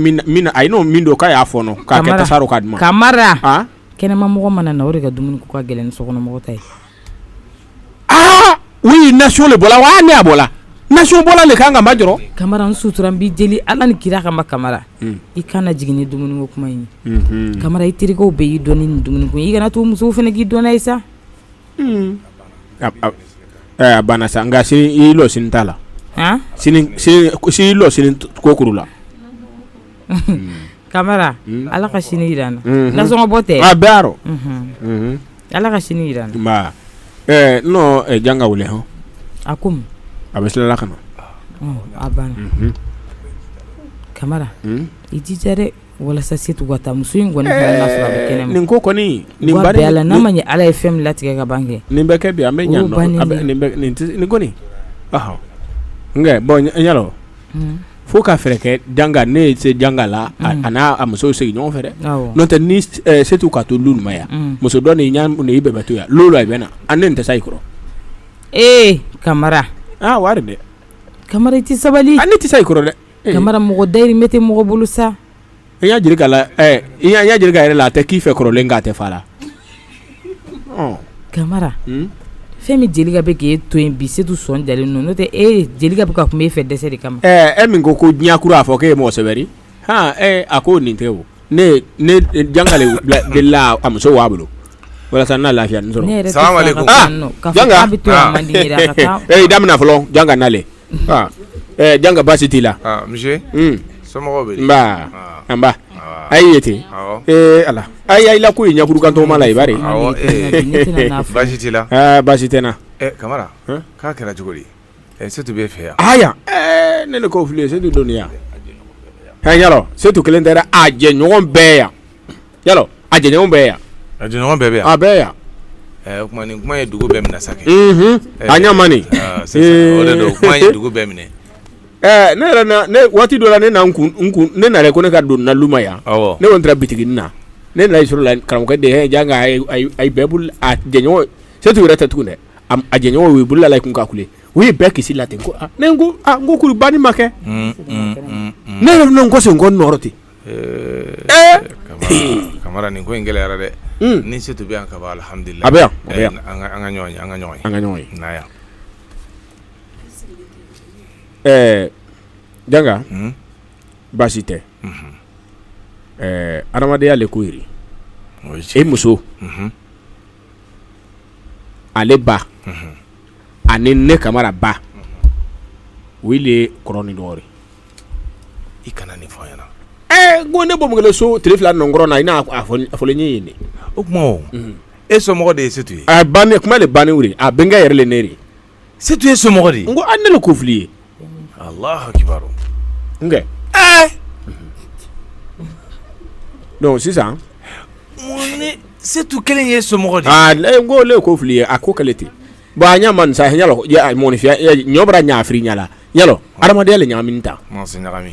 [SPEAKER 6] min don k'a y'a fɔnɔ k'a kɛ tasaro k'a di ma
[SPEAKER 4] Kamara kɛnɛma mɔgɔ mana na o de ka dumuni ko ka gɛlɛn ni sokɔnɔmɔgɔ ta ye
[SPEAKER 6] oui nation le bɔla wa ne a bɔla nation bɔla le kan ka ma jɔrɔ
[SPEAKER 4] Kamara n sutura n b'i deli ala ni kira kama Kamara i kana jigin ni dumuni ko kuma in ye Kamara i terikɛw bɛ y'i dɔn ni nin dumuni ko i kana to musow fana k'i dɔn n'a ye sa
[SPEAKER 6] a banna sa nka sini i lɔ sini t'a la sini lɔ sini kokuru la
[SPEAKER 4] Kamara ala ka sini jira n na nasɔngɔ bɔ tɛ
[SPEAKER 6] a bɛɛ arɔ
[SPEAKER 4] ala ka sini jira n
[SPEAKER 6] na n'o janga wele hɔn
[SPEAKER 4] a ko mun
[SPEAKER 6] a bɛ silala ka na
[SPEAKER 4] a banna Kamara i jija dɛ walasa Setu ka taa muso in kɔni fana sɔrɔ a bɛ kɛnɛma
[SPEAKER 6] nin ko kɔni
[SPEAKER 4] nin bari ala n'a ma ɲɛ ala ye fɛn min latigɛ ka ban kɛ
[SPEAKER 6] nin bɛ kɛ bi an bɛ ɲa nin kɔni nka bon ɲalɔ fo ka fɛrɛ kɛ janga ne se janga la a n'a a muso sigi ɲɔgɔn fɛ dɛ n'o tɛ ni setu ka to lu ma ya muso dɔ ni i bɛɛ bɛ to ya lolo a bɛ na an ne tɛ sa i kɔrɔ
[SPEAKER 4] kamara
[SPEAKER 6] wari dɛ
[SPEAKER 4] kamara i tɛ sabali
[SPEAKER 6] ne tɛ sa i kɔrɔ dɛ
[SPEAKER 4] kamara mɔgɔ dayirimɛ tɛ mɔgɔ bolo sa
[SPEAKER 6] i y'a jeli ka la i y'a jeli ka yɛrɛ la a tɛ k'i fɛ kɔrɔlen k'a tɛ fa la
[SPEAKER 4] kamara fɛn min Jelika bɛ k'e to yen bi Setu sɔn jalen non n'o tɛ Jelika bɛ ka kuma e fɛ dɛsɛ de kama
[SPEAKER 6] min ko diɲɛkura a fɔ k'e ye mɔgɔ sɛbɛri a ko nin tɛ o ne jangale de la a muso b'a bolo walasa n'a lafiya nin sɔrɔ
[SPEAKER 4] ne yɛrɛ
[SPEAKER 7] salamu alaikum
[SPEAKER 4] janga bɛ to a man di yɛrɛ a ka taa
[SPEAKER 6] i daminɛ fɔlɔ janga nale janga baasi t'i la
[SPEAKER 7] monsieur somɔgɔw bɛ
[SPEAKER 6] nba nba a ye ten ala a y'a la ko ye ɲakuru kan tɔgɔma la i bari
[SPEAKER 7] baasi t'i la
[SPEAKER 6] baasi tɛ n na
[SPEAKER 7] kamara k'a kɛra cogo di Setu b'e fɛ yan
[SPEAKER 6] aya ne de ko fili Setu doni yan yalɔ Setu kelen tɛ dɛ a jɛɲɔgɔn bɛɛ yan yalɔ a jɛɲɔgɔn bɛɛ yan
[SPEAKER 7] a jɛɲɔgɔn bɛɛ bɛ yan
[SPEAKER 6] a bɛɛ yan
[SPEAKER 7] kuma nin kuma ye dugu bɛɛ minɛ sa kɛ
[SPEAKER 6] a ɲa mani
[SPEAKER 7] o de don kuma ye dugu bɛɛ minɛ
[SPEAKER 6] ne yɛrɛ ne waati dɔ la ne ne nana ko ne ka don na luma yan ne ko n taara bitiginin na ne nana sɔrɔ la karamɔgɔkɛ de janga ayi bɛɛ bolo a jɛɲɔgɔn Setu yɛrɛ tɛ tugun dɛ a jɛɲɔgɔn u bolola la kun ka kule u ye bɛɛ kisi la ten ko ne ko n ko kuru banni ma kɛ ne yɛrɛ bɛna n kɔsegin n kɔ nɔrɔ ten
[SPEAKER 7] kamara nin ko in gɛlɛyara dɛ ni Setu bɛ yan ka ban alhamdulilayi
[SPEAKER 6] a bɛ yan
[SPEAKER 7] an ka ɲɔgɔn ye an ka ɲɔgɔn ye n'a yan
[SPEAKER 6] janga baasi tɛ adamadenya le ko yiri e muso ale ba ani ne kamara ba o le kɔrɔ ni dɔgɔ
[SPEAKER 7] i kana nin fɔ ɲɛna
[SPEAKER 6] ko ne bɔ so tile fila nɔnkɔrɔ na i n'a fɔlen ɲɛ ye ne
[SPEAKER 7] o kuma o e somɔgɔ de ye Setu ye
[SPEAKER 6] a banne kuma le banne wuri a bɛnkɛ yɛrɛ le ne de
[SPEAKER 7] Setu ye somɔgɔ de ye
[SPEAKER 6] n ko ne le ko fili ye
[SPEAKER 7] Allahu akibaru
[SPEAKER 6] nkɛ donc sisan
[SPEAKER 7] mun ni Setu kelen ye somɔgɔ de
[SPEAKER 6] ye n ko le ko fili ye a ko kɛlɛ ten bon a ɲa man sa yalɔ mɔnifiya ɲɔ bara ɲafiri ɲala yalɔ adamadenya le ɲagamin ta
[SPEAKER 7] ma se ɲagami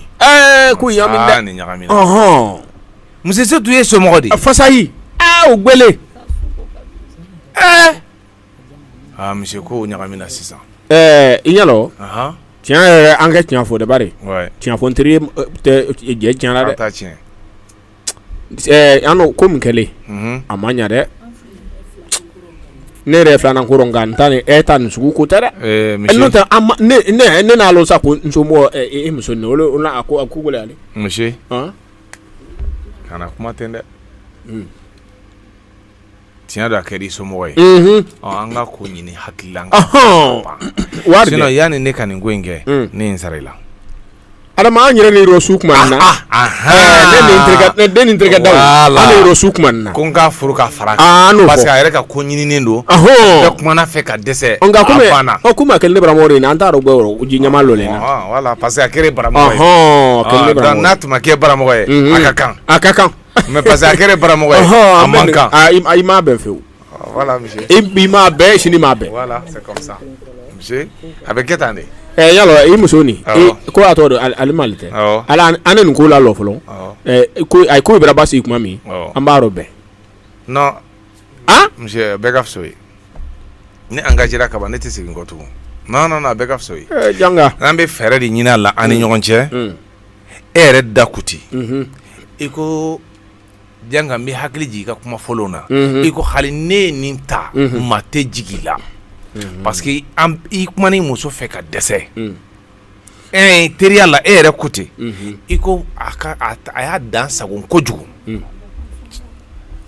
[SPEAKER 6] ko ɲagamin dɛ
[SPEAKER 7] ni ɲagami muso Setu ye somɔgɔ de
[SPEAKER 6] fasayi o gbele
[SPEAKER 7] monsieur ko ɲagami na sisan
[SPEAKER 6] i ɲalɔ tiɲɛ yɛrɛ an kɛ tiɲɛ fɔ de bari tiɲɛ fɔ n teri tɛ jɛ tiɲɛ la dɛ an ko min kɛlen a ma ɲa dɛ ne yɛrɛ filanan ko nka n ta ni ta nin sugu ko tɛ dɛ n'o tɛ ne n'a lɔ sa ko n somɔgɔ e muso nin o la a ko gɛlɛya ale
[SPEAKER 7] monsieur kana kuma ten dɛ tiɲɛ dɔ a kɛra i somɔgɔ ye an ka ko ɲini hakilila
[SPEAKER 6] wari
[SPEAKER 7] sinon yanni ne ka nin ko in kɛ ne n sara i la
[SPEAKER 6] adama an yɛrɛ ni yɔrɔ su kuma na ne nin terikɛ daw an ni yɔrɔ su kuma na
[SPEAKER 7] ko n k'a furu ka fara parce que a yɛrɛ ka ko ɲininen don bɛɛ kumana fɛ ka dɛsɛ a banna
[SPEAKER 6] komi a kɛlen ne baramɔgɔ de ye an t'a dɔn bɛɛ ji ɲama lɔlen na
[SPEAKER 7] voilà parce que a kɛra baramɔgɔ ye donc n'a tun ma kɛ baramɔgɔ ye a ka kan mais parce que a kɛra baramɔgɔ ye a man kan
[SPEAKER 6] i m'a bɛn fewu
[SPEAKER 7] voilà monsieur
[SPEAKER 6] i m'a bɛn sini m'a bɛn
[SPEAKER 7] voilà c'est comme ça monsieur a bɛ kɛ tan de
[SPEAKER 6] yalɔ i muso nin ko a tɔgɔ dɔn ale m'ale tɛ ala an nin ko la lɔ fɔlɔ a ko bɛra basi kuma min an b'a yɔrɔ bɛn
[SPEAKER 7] non monsieur bɛɛ ka fisa ye ni engagera ka ban ne tɛ segin kɔ tugun non a bɛɛ ka fisa ye
[SPEAKER 6] janga
[SPEAKER 7] an bɛ fɛɛrɛ de ɲini a la an ni ɲɔgɔn cɛ e yɛrɛ da kuti i ko janga n bɛ hakili jigin i ka kuma fɔlɔw na i ko hali ne ye nin ta ma tɛ jigin la parce que i kuma ni muso fɛ ka dɛsɛ teriya la e yɛrɛ ko ten i ko a y'a dan sago kojugu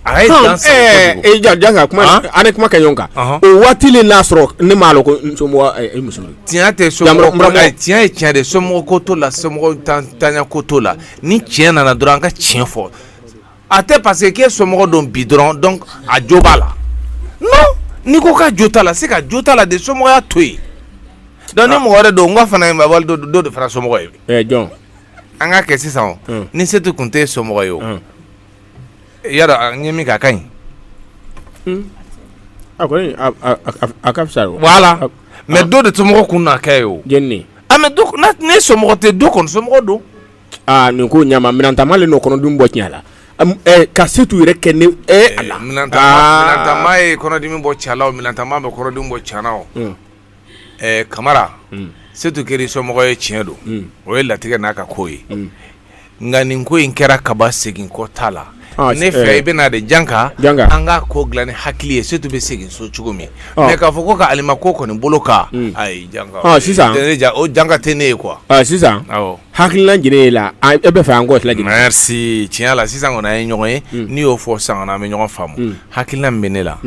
[SPEAKER 7] a ye dan sago kojugu
[SPEAKER 6] janga kuma an ni kuma kɛ ɲɔgɔn kan o waati le n'a sɔrɔ ne m'a lɔn ko somɔgɔ muso
[SPEAKER 7] tiɲɛ tɛ somɔgɔ tiɲɛ ye tiɲɛ de somɔgɔ ko t'o la somɔgɔ tanya ko t'o la ni tiɲɛ nana dɔrɔn an ka tiɲɛ fɔ a tɛ parce que k'e somɔgɔ don bi dɔrɔn donc a jo b'a la non n'i ko ka jo t'a la se ka jo t'a la de somɔgɔya to yen donc ni mɔgɔ wɛrɛ don n ka fana ye mabali dɔ de fara somɔgɔ ye
[SPEAKER 6] jɔn
[SPEAKER 7] an ka kɛ sisan o ni Setu kun tɛ somɔgɔ ye o yadɔ n ye min kɛ a ka ɲi
[SPEAKER 6] a kɔni a ka fisa
[SPEAKER 7] voilà mais dɔ de somɔgɔ kun na kɛ ye o
[SPEAKER 6] jɛnni
[SPEAKER 7] mais mais donc ne somɔgɔ tɛ du kɔnɔ somɔgɔ don
[SPEAKER 6] nin ko ɲama minantama le n'o kɔnɔdimi bɔ tiɲɛ la ka setu yɛrɛ kɛ ne ala
[SPEAKER 7] minantama ye kɔnɔdimi bɔ cɛ la o minantama bɛ kɔnɔdimi bɔ cɛ la o Kamara setu kɛra somɔgɔ ye tiɲɛ don o ye latigɛ n'a ka ko ye nka nin ko in kɛra kaba segin kɔ t'a la ne fɛ I bɛna de janka an ka ko dilan ni hakili ye setu bɛ segin so cogo min mais k'a fɔ ko ka Alima ko kɔni bolo kan ayi janka
[SPEAKER 6] sisan
[SPEAKER 7] o janka tɛ ne ye quoi
[SPEAKER 6] sisan hakilina jɛnen ye la e bɛ fɛ an k'o tila
[SPEAKER 7] merci tiɲɛ la sisan kɔni an ye ɲɔgɔn ye n'i y'o fɔ sisan kɔni an bɛ ɲɔgɔn faamu hakilina min bɛ ne la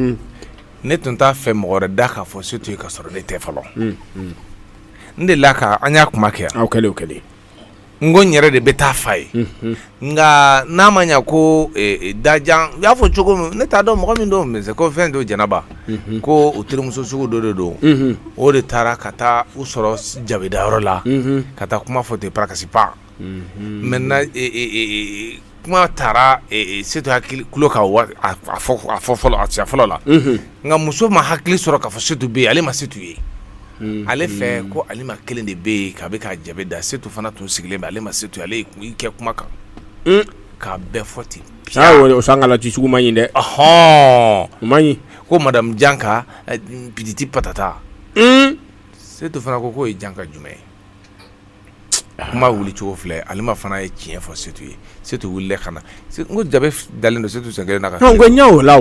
[SPEAKER 7] ne tun t'a fɛ mɔgɔ wɛrɛ da k'a fɔ setu ye ka sɔrɔ ne tɛ fɔlɔ n delila ka an y'a kuma kɛ
[SPEAKER 6] aw kɛlen
[SPEAKER 7] n ko n yɛrɛ de bɛ taa fa ye nka n'a ma ɲa ko dajan u y'a fɔ cogo min ne t'a dɔn mɔgɔ min don mais ko fɛn don Jɛnɛba ko u terimuso sugu dɔ de don o de taara ka taa u sɔrɔ jabidayɔrɔ la ka taa kuma fɔ ten parakasi pan maintenant kuma taara setu hakili kulo ka a fɔ fɔlɔ la nka muso ma hakili sɔrɔ k'a fɔ setu bɛ yen ale ma setu ye ale fɛ ko Alima kelen de bɛ yen k'a bɛ ka jabe da setu fana tun sigilen bɛ ale ma setu ale i kɛ kuma kan k'a bɛɛ fɔ ten
[SPEAKER 6] o san kala ci sugu man ɲi dɛ o man ɲi
[SPEAKER 7] ko madame Janka pititi patata setu fana ko k'o ye Janka jumɛn ye kuma wuli cogo filɛ Alima fana ye tiɲɛ fɔ setu ye setu wulila ka na n ko jabe dalen don setu sen kelen na ka
[SPEAKER 6] ko n y'o la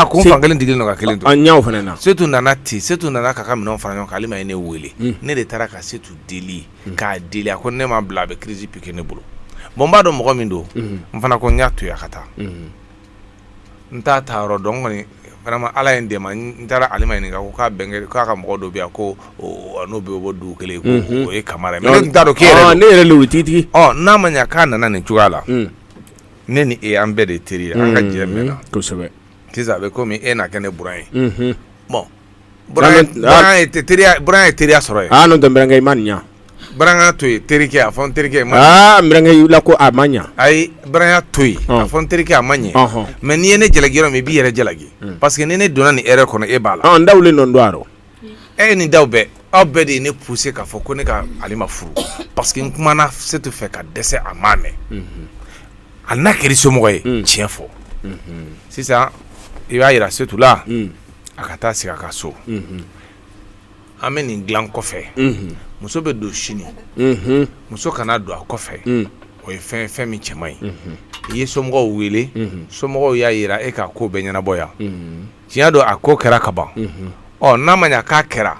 [SPEAKER 7] ko n fan kelen digilen don ka kelen to
[SPEAKER 6] n y'o fana na
[SPEAKER 7] setu nana ten setu nana k'a ka minɛnw fara ɲɔgɔn kan Alima ye ne wele ne de taara ka setu deli k'a deli a ko ne ma bila a bɛ crise piqué ne bolo bon n b'a dɔn mɔgɔ min don n fana ko n y'a to yen a ka taa n t'a ta yɔrɔ dɔn kɔni vraiment Ala ye n dɛmɛ n taara Alima ɲininka ko k'a ka mɔgɔ dɔ bɛ yan ko n'o bɛ bɔ dugu kelen ko o ye Kamara ye mais ne tun t'a dɔn k'e yɛrɛ don
[SPEAKER 6] ne yɛrɛ le tigi
[SPEAKER 7] n'a ma ɲa k'a nana nin cogoya la ne ni e an bɛɛ de teri ye an ka jɛ mɛnna
[SPEAKER 6] kosɛbɛ
[SPEAKER 7] sisan a bɛ komi e n'a kɛ ne buran ye bon buran ye teriya sɔrɔ ye
[SPEAKER 6] n'o tɛ Nbɛrɛnkɛ i ma nin ɲa
[SPEAKER 7] Baranga to ye terikɛ a fɔ n terikɛ
[SPEAKER 6] Nbɛrɛnkɛ la ko a ma ɲa
[SPEAKER 7] ayi baranga to ye a fɔ n terikɛ a ma ɲɛ mais n'i ye ne jalaki yɔrɔ min i b'i yɛrɛ jalaki parce que ni ne donna nin erreur kɔnɔ e b'a la
[SPEAKER 6] n dawulen nɔ don arɔ
[SPEAKER 7] e ye nin daw bɛɛ aw bɛɛ de ye ne pousser k'a fɔ ko ne ka Alima furu parce que n kumana setu fɛ ka dɛsɛ a m'a mɛn a n'a kɛra somɔgɔ ye tiɲɛ fɔ sisan i b'a yira setu la a ka taa sigi a ka so an bɛ nin dilan kɔfɛ muso bɛ don sini muso kana don a kɔfɛ o ye fɛn min cɛman ye i ye somɔgɔw wele somɔgɔw y'a yira e ka ko bɛɛ ɲɛnabɔ yan tiɲɛ don a ko kɛra ka ban n'a ma ɲa k'a kɛra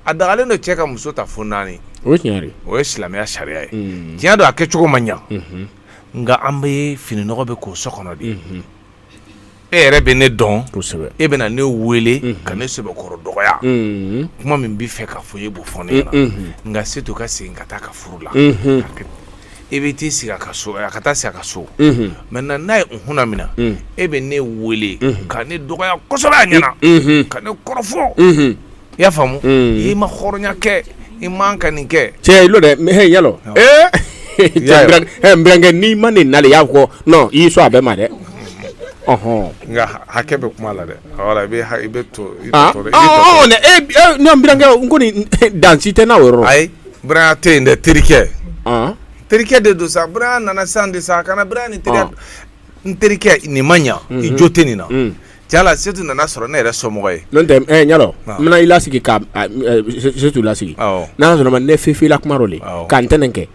[SPEAKER 7] a dagalen don cɛ ka muso ta fo 4
[SPEAKER 6] o ye
[SPEAKER 7] silamɛya sariya ye tiɲɛ don a kɛcogo man ɲa nka an bɛ fininɔgɔ bɛ k'o so kɔnɔ de e yɛrɛ bɛ ne dɔn e bɛ na ne wele ka ne sɛbɛkɔrɔ dɔgɔya kuma min b'i fɛ ka fɔ e b'o fɔ ne ɲɛna nka setu ka segin ka taa ka furu la e bɛ t'i sigi a ka so a ka taa sigi a ka so maintenant n'a ye hunna minɛ e bɛ ne wele ka ne dɔgɔya kosɛbɛ a ɲɛna ka ne kɔrɔfɔ i y'a faamu i ma hɔrɔnya kɛ i man ka nin kɛ
[SPEAKER 6] cɛ ilo dɛ mais yalo Nbɛrɛnkɛ n'i ma nin nale y'a fɔ non i y'i sɔn a bɛɛ ma dɛ
[SPEAKER 7] nka hakɛ bɛ kuma la dɛ wala i bɛ to
[SPEAKER 6] ne Nbɛrɛnkɛ n ko nin dansi tɛ n'a yɔrɔ
[SPEAKER 7] ayi Buranya tɛ yen dɛ terikɛ de don sa Buranya nana san de sa kana Buranya ni teriya n terikɛ nin ma ɲa i jo tɛ nin na tiɲɛla setu nana sɔrɔ ne yɛrɛ somɔgɔ ye
[SPEAKER 6] n'o tɛ ɲalɔ n bɛna i lasigi ka setu lasigi n'a sɔrɔ ma ne fefela kuma dɔ le ka n tɛnɛn kɛ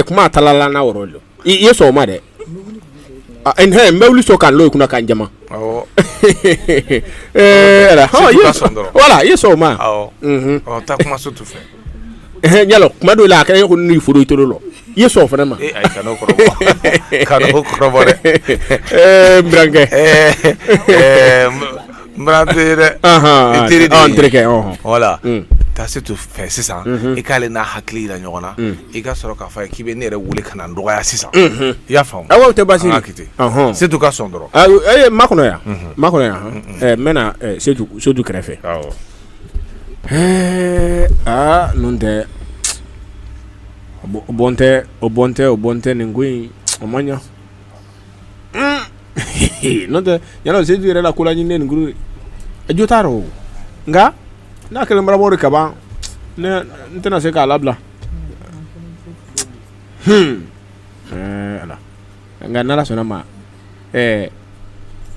[SPEAKER 6] kuma talala n'a yɔrɔ le i ye sɔn o ma dɛ n bɛ wuli sɔn k'an lo kunna k'an jama wala i ye sɔn o ma
[SPEAKER 7] taa kuma setu fɛ
[SPEAKER 6] ɲalɔ kuma dɔw la a kɛra ko ni foro i tolo lɔ i ye sɔn fana ma
[SPEAKER 7] kan'o kɔrɔbɔ dɛ
[SPEAKER 6] Nbɛrɛnkɛ
[SPEAKER 7] Nbɛrɛnkɛ ye dɛ i teri de ye
[SPEAKER 6] n terikɛ
[SPEAKER 7] wala taa setu fɛ sisan i k'ale n'a hakili yira ɲɔgɔn na i ka sɔrɔ k'a fɔ k'i bɛ ne yɛrɛ wele ka na n dɔgɔya sisan i y'a faamu
[SPEAKER 6] awɔ o tɛ baasi
[SPEAKER 7] ye setu ka sɔn dɔrɔn
[SPEAKER 6] ma kɔnɔ yan n bɛna setu kɛrɛfɛ n'o tɛ o bɔn tɛ nin ko in o man ɲa n'o tɛ ɲana setu yɛrɛ la ko la ɲininen nin kuru a jo t'a rɔ nka n'a kɛlen baramɔgɔ de ka ban n tɛna se k'a labila ala nka n'ala sɔnna ma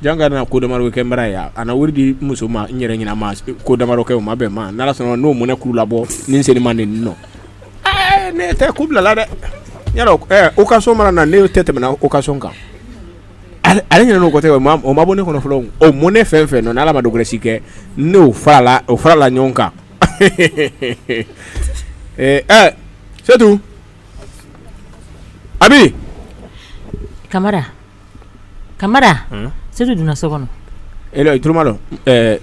[SPEAKER 6] janga na ko damadɔ kɛ n bara ye a na wari di muso ma n yɛrɛ ɲinɛ ma ko damadɔ kɛ o ma bɛn ma n'ala sɔnna n'o mɔnɛ kuru labɔ ni n seli ma nin nɔ ne tɛ ku bila la dɛ yala occasion mana na ne tɛ tɛmɛna occasion kan ale ɲinɛ n'o kɔtɛ o ma bɔ ne kɔnɔ fɔlɔ o mɔnɛ fɛn fɛn nɔ n'ala ma dogɛrɛsi kɛ n'o fara la ɲɔgɔn kan Setu Abi
[SPEAKER 2] Kamara Setu duna so kɔnɔ
[SPEAKER 6] turuma lɔ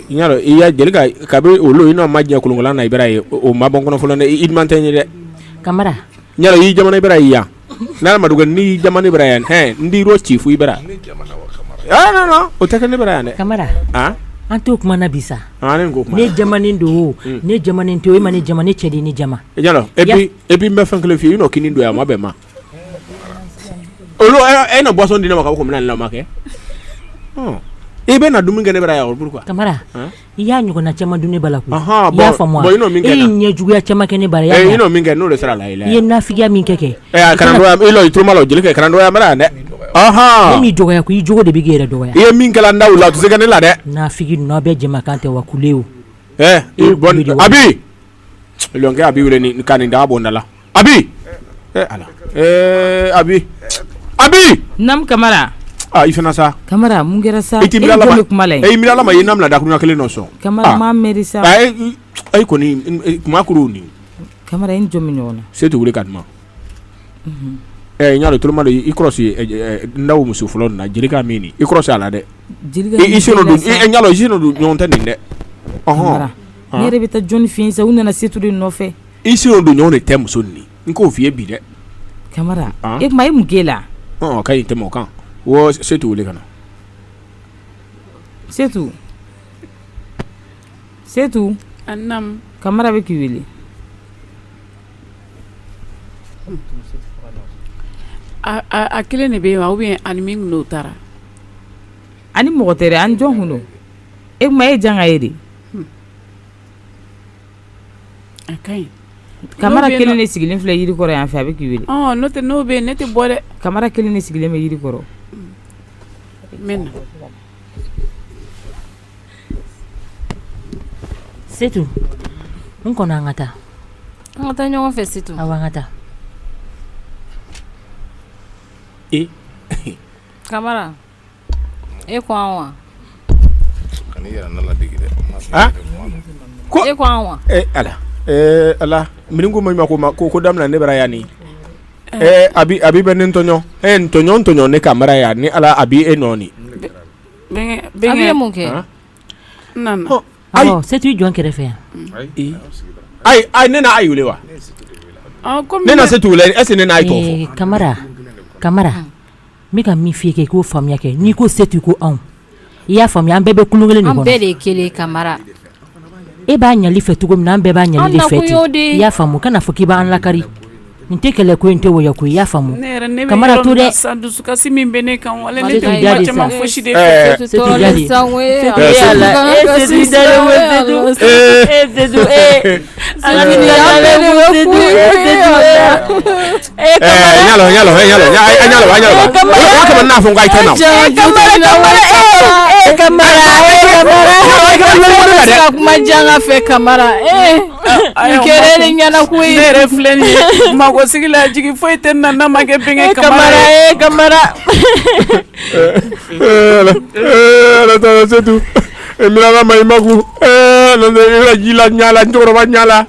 [SPEAKER 6] ɲalo i ya jeli ka bɛ olu i n'o ma jɛ kolonkola na i bɛra ye o ma bɔ kɔnɔ fɔlɔ dɛ i man tɛ n ye dɛ
[SPEAKER 2] Kamara
[SPEAKER 6] ɲalo i jamana i bɛra yi yan n'ala ma dogɛ ni jamana i bɛra yan n di ro ci fu i bɛra non o tɛ kɛ ne bɛra yan dɛ
[SPEAKER 2] Kamara an t'o kuma na bi sa ne jamanen do ne jamanen tɛ o ma ne jama ne cɛ de ni jama
[SPEAKER 6] ɲalo et puis n bɛ fɛn kelen f'i ye i n'o kini do yan a ma bɛn ma olu na boisson di ne ma ka bɔ ko mina nin la ma kɛ i bɛ na dumuni kɛ ne bɛra yan o pourquoi
[SPEAKER 2] Kamara i y'a ɲɔgɔnna caman dun ne bala koyi i y'a faamu wa e y'i ɲɛ juguya caman kɛ ne bara i
[SPEAKER 6] n'o min kɛ n'o de sera la i la
[SPEAKER 2] i ye nafigiya min kɛ
[SPEAKER 6] karamɔgɔya i lɔ i turuma lɔ jeli kɛ karamɔgɔya mara yan dɛ
[SPEAKER 2] ne m'i dɔgɔya ko i jogo de bɛ k'i yɛrɛ dɔgɔya
[SPEAKER 6] i ye min kɛla n da o la o tɛ se kɛ ne la dɛ
[SPEAKER 2] nafigi ninnu aw bɛ jɛmakan tɛ wa kule o
[SPEAKER 6] Abi lɔnkɛ Abi wele ni ka nin daga bɔ n da la Abi ala Abi
[SPEAKER 4] nam Kamara
[SPEAKER 6] i fana sa
[SPEAKER 4] Kamara mun kɛra sa
[SPEAKER 6] i mirala ma i n'a mina dakuruna kelen nɔ sɔn
[SPEAKER 4] Kamara ma mɛri sa
[SPEAKER 6] ayi kɔni kuma kuru ni
[SPEAKER 4] Kamara i ni jɔn min ɲɔgɔn na
[SPEAKER 6] Setu wele ka duman ɲalo turuma lɔ i kɔrɔsi n daw muso fɔlɔ na Jelika min i kɔrɔsi a la dɛ i sino dun ɲalo i sino dun ɲɔgɔn tɛ nin dɛ
[SPEAKER 4] Kamara ne yɛrɛ bɛ taa jɔnni fɛ yen sa u nana Setu de nɔfɛ
[SPEAKER 6] i sino dun ɲɔgɔn de tɛ muso nin n k'o f'i ye bi dɛ
[SPEAKER 4] Kamara e kuma e mun k'e la
[SPEAKER 6] ka ɲi tɛmɛ o kan wo Setu wele ka na
[SPEAKER 4] Setu
[SPEAKER 5] Annam
[SPEAKER 4] Kamara bɛ k'i wele
[SPEAKER 5] a kelen de bɛ yen wa ou bien ani min n'o taara
[SPEAKER 4] ani mɔgɔ tɛ dɛ ani jɔn kun don e kuma e janga ye de
[SPEAKER 5] a ka ɲi
[SPEAKER 4] Kamara kelen de sigilen filɛ yiri kɔrɔ yan fɛ a bɛ k'i wele
[SPEAKER 5] n'o tɛ n'o bɛ yen ne tɛ bɔ dɛ
[SPEAKER 4] Kamara kelen de sigilen bɛ yiri kɔrɔ
[SPEAKER 5] mɛn na
[SPEAKER 2] Setu n kɔnɔ an ka taa
[SPEAKER 3] ɲɔgɔn fɛ Setu
[SPEAKER 2] awɔ an ka taa
[SPEAKER 3] Kamara e ko an wa
[SPEAKER 7] kana yɛrɛ na ladege dɛ
[SPEAKER 3] e ko an wa
[SPEAKER 6] ala mirin ko ma ko damina ne bara yan ni Abi bɛ ne ntɔɲɔ ntɔɲɔ ne ka mara yan ni ala Abi e nɔɔni
[SPEAKER 3] Abi ye mun kɛ
[SPEAKER 5] nana
[SPEAKER 2] Setu i jɔn kɛrɛfɛ yan
[SPEAKER 6] ayi ne na ayi wele wa ne na Setu wele est-ce que ne na ayi tɔgɔ
[SPEAKER 2] fɔ Kamara n bɛ ka min f'i ye kɛ i k'o faamuya kɛ n'i ko Setu ko anw i y'a faamuya an bɛɛ bɛ kulon kelen de kɔnɔ
[SPEAKER 3] an bɛɛ de ye kelen Kamara
[SPEAKER 2] e b'a ɲali fɛ cogo min na an bɛɛ b'a ɲali de fɛ ten i y'a faamu kana fɔ k'i b'an lakari nin tɛ kɛlɛ ko in tɛ wɔyɔ ko i y'a faamu Kamara to dɛ
[SPEAKER 5] dusukasi min bɛ ne kan wala ne tɛ kuma caman fosi de
[SPEAKER 2] fɛ Setu jali
[SPEAKER 3] Kamara kɛrɛ ɲana ko
[SPEAKER 5] ne yɛrɛ filɛ nin ye mako sigi la jigi foyi tɛ na n'a ma kɛ bɛnkɛ
[SPEAKER 2] Kamara
[SPEAKER 6] ala taara Setu mirala ma i maku ji la ɲala n cɛkɔrɔba ɲala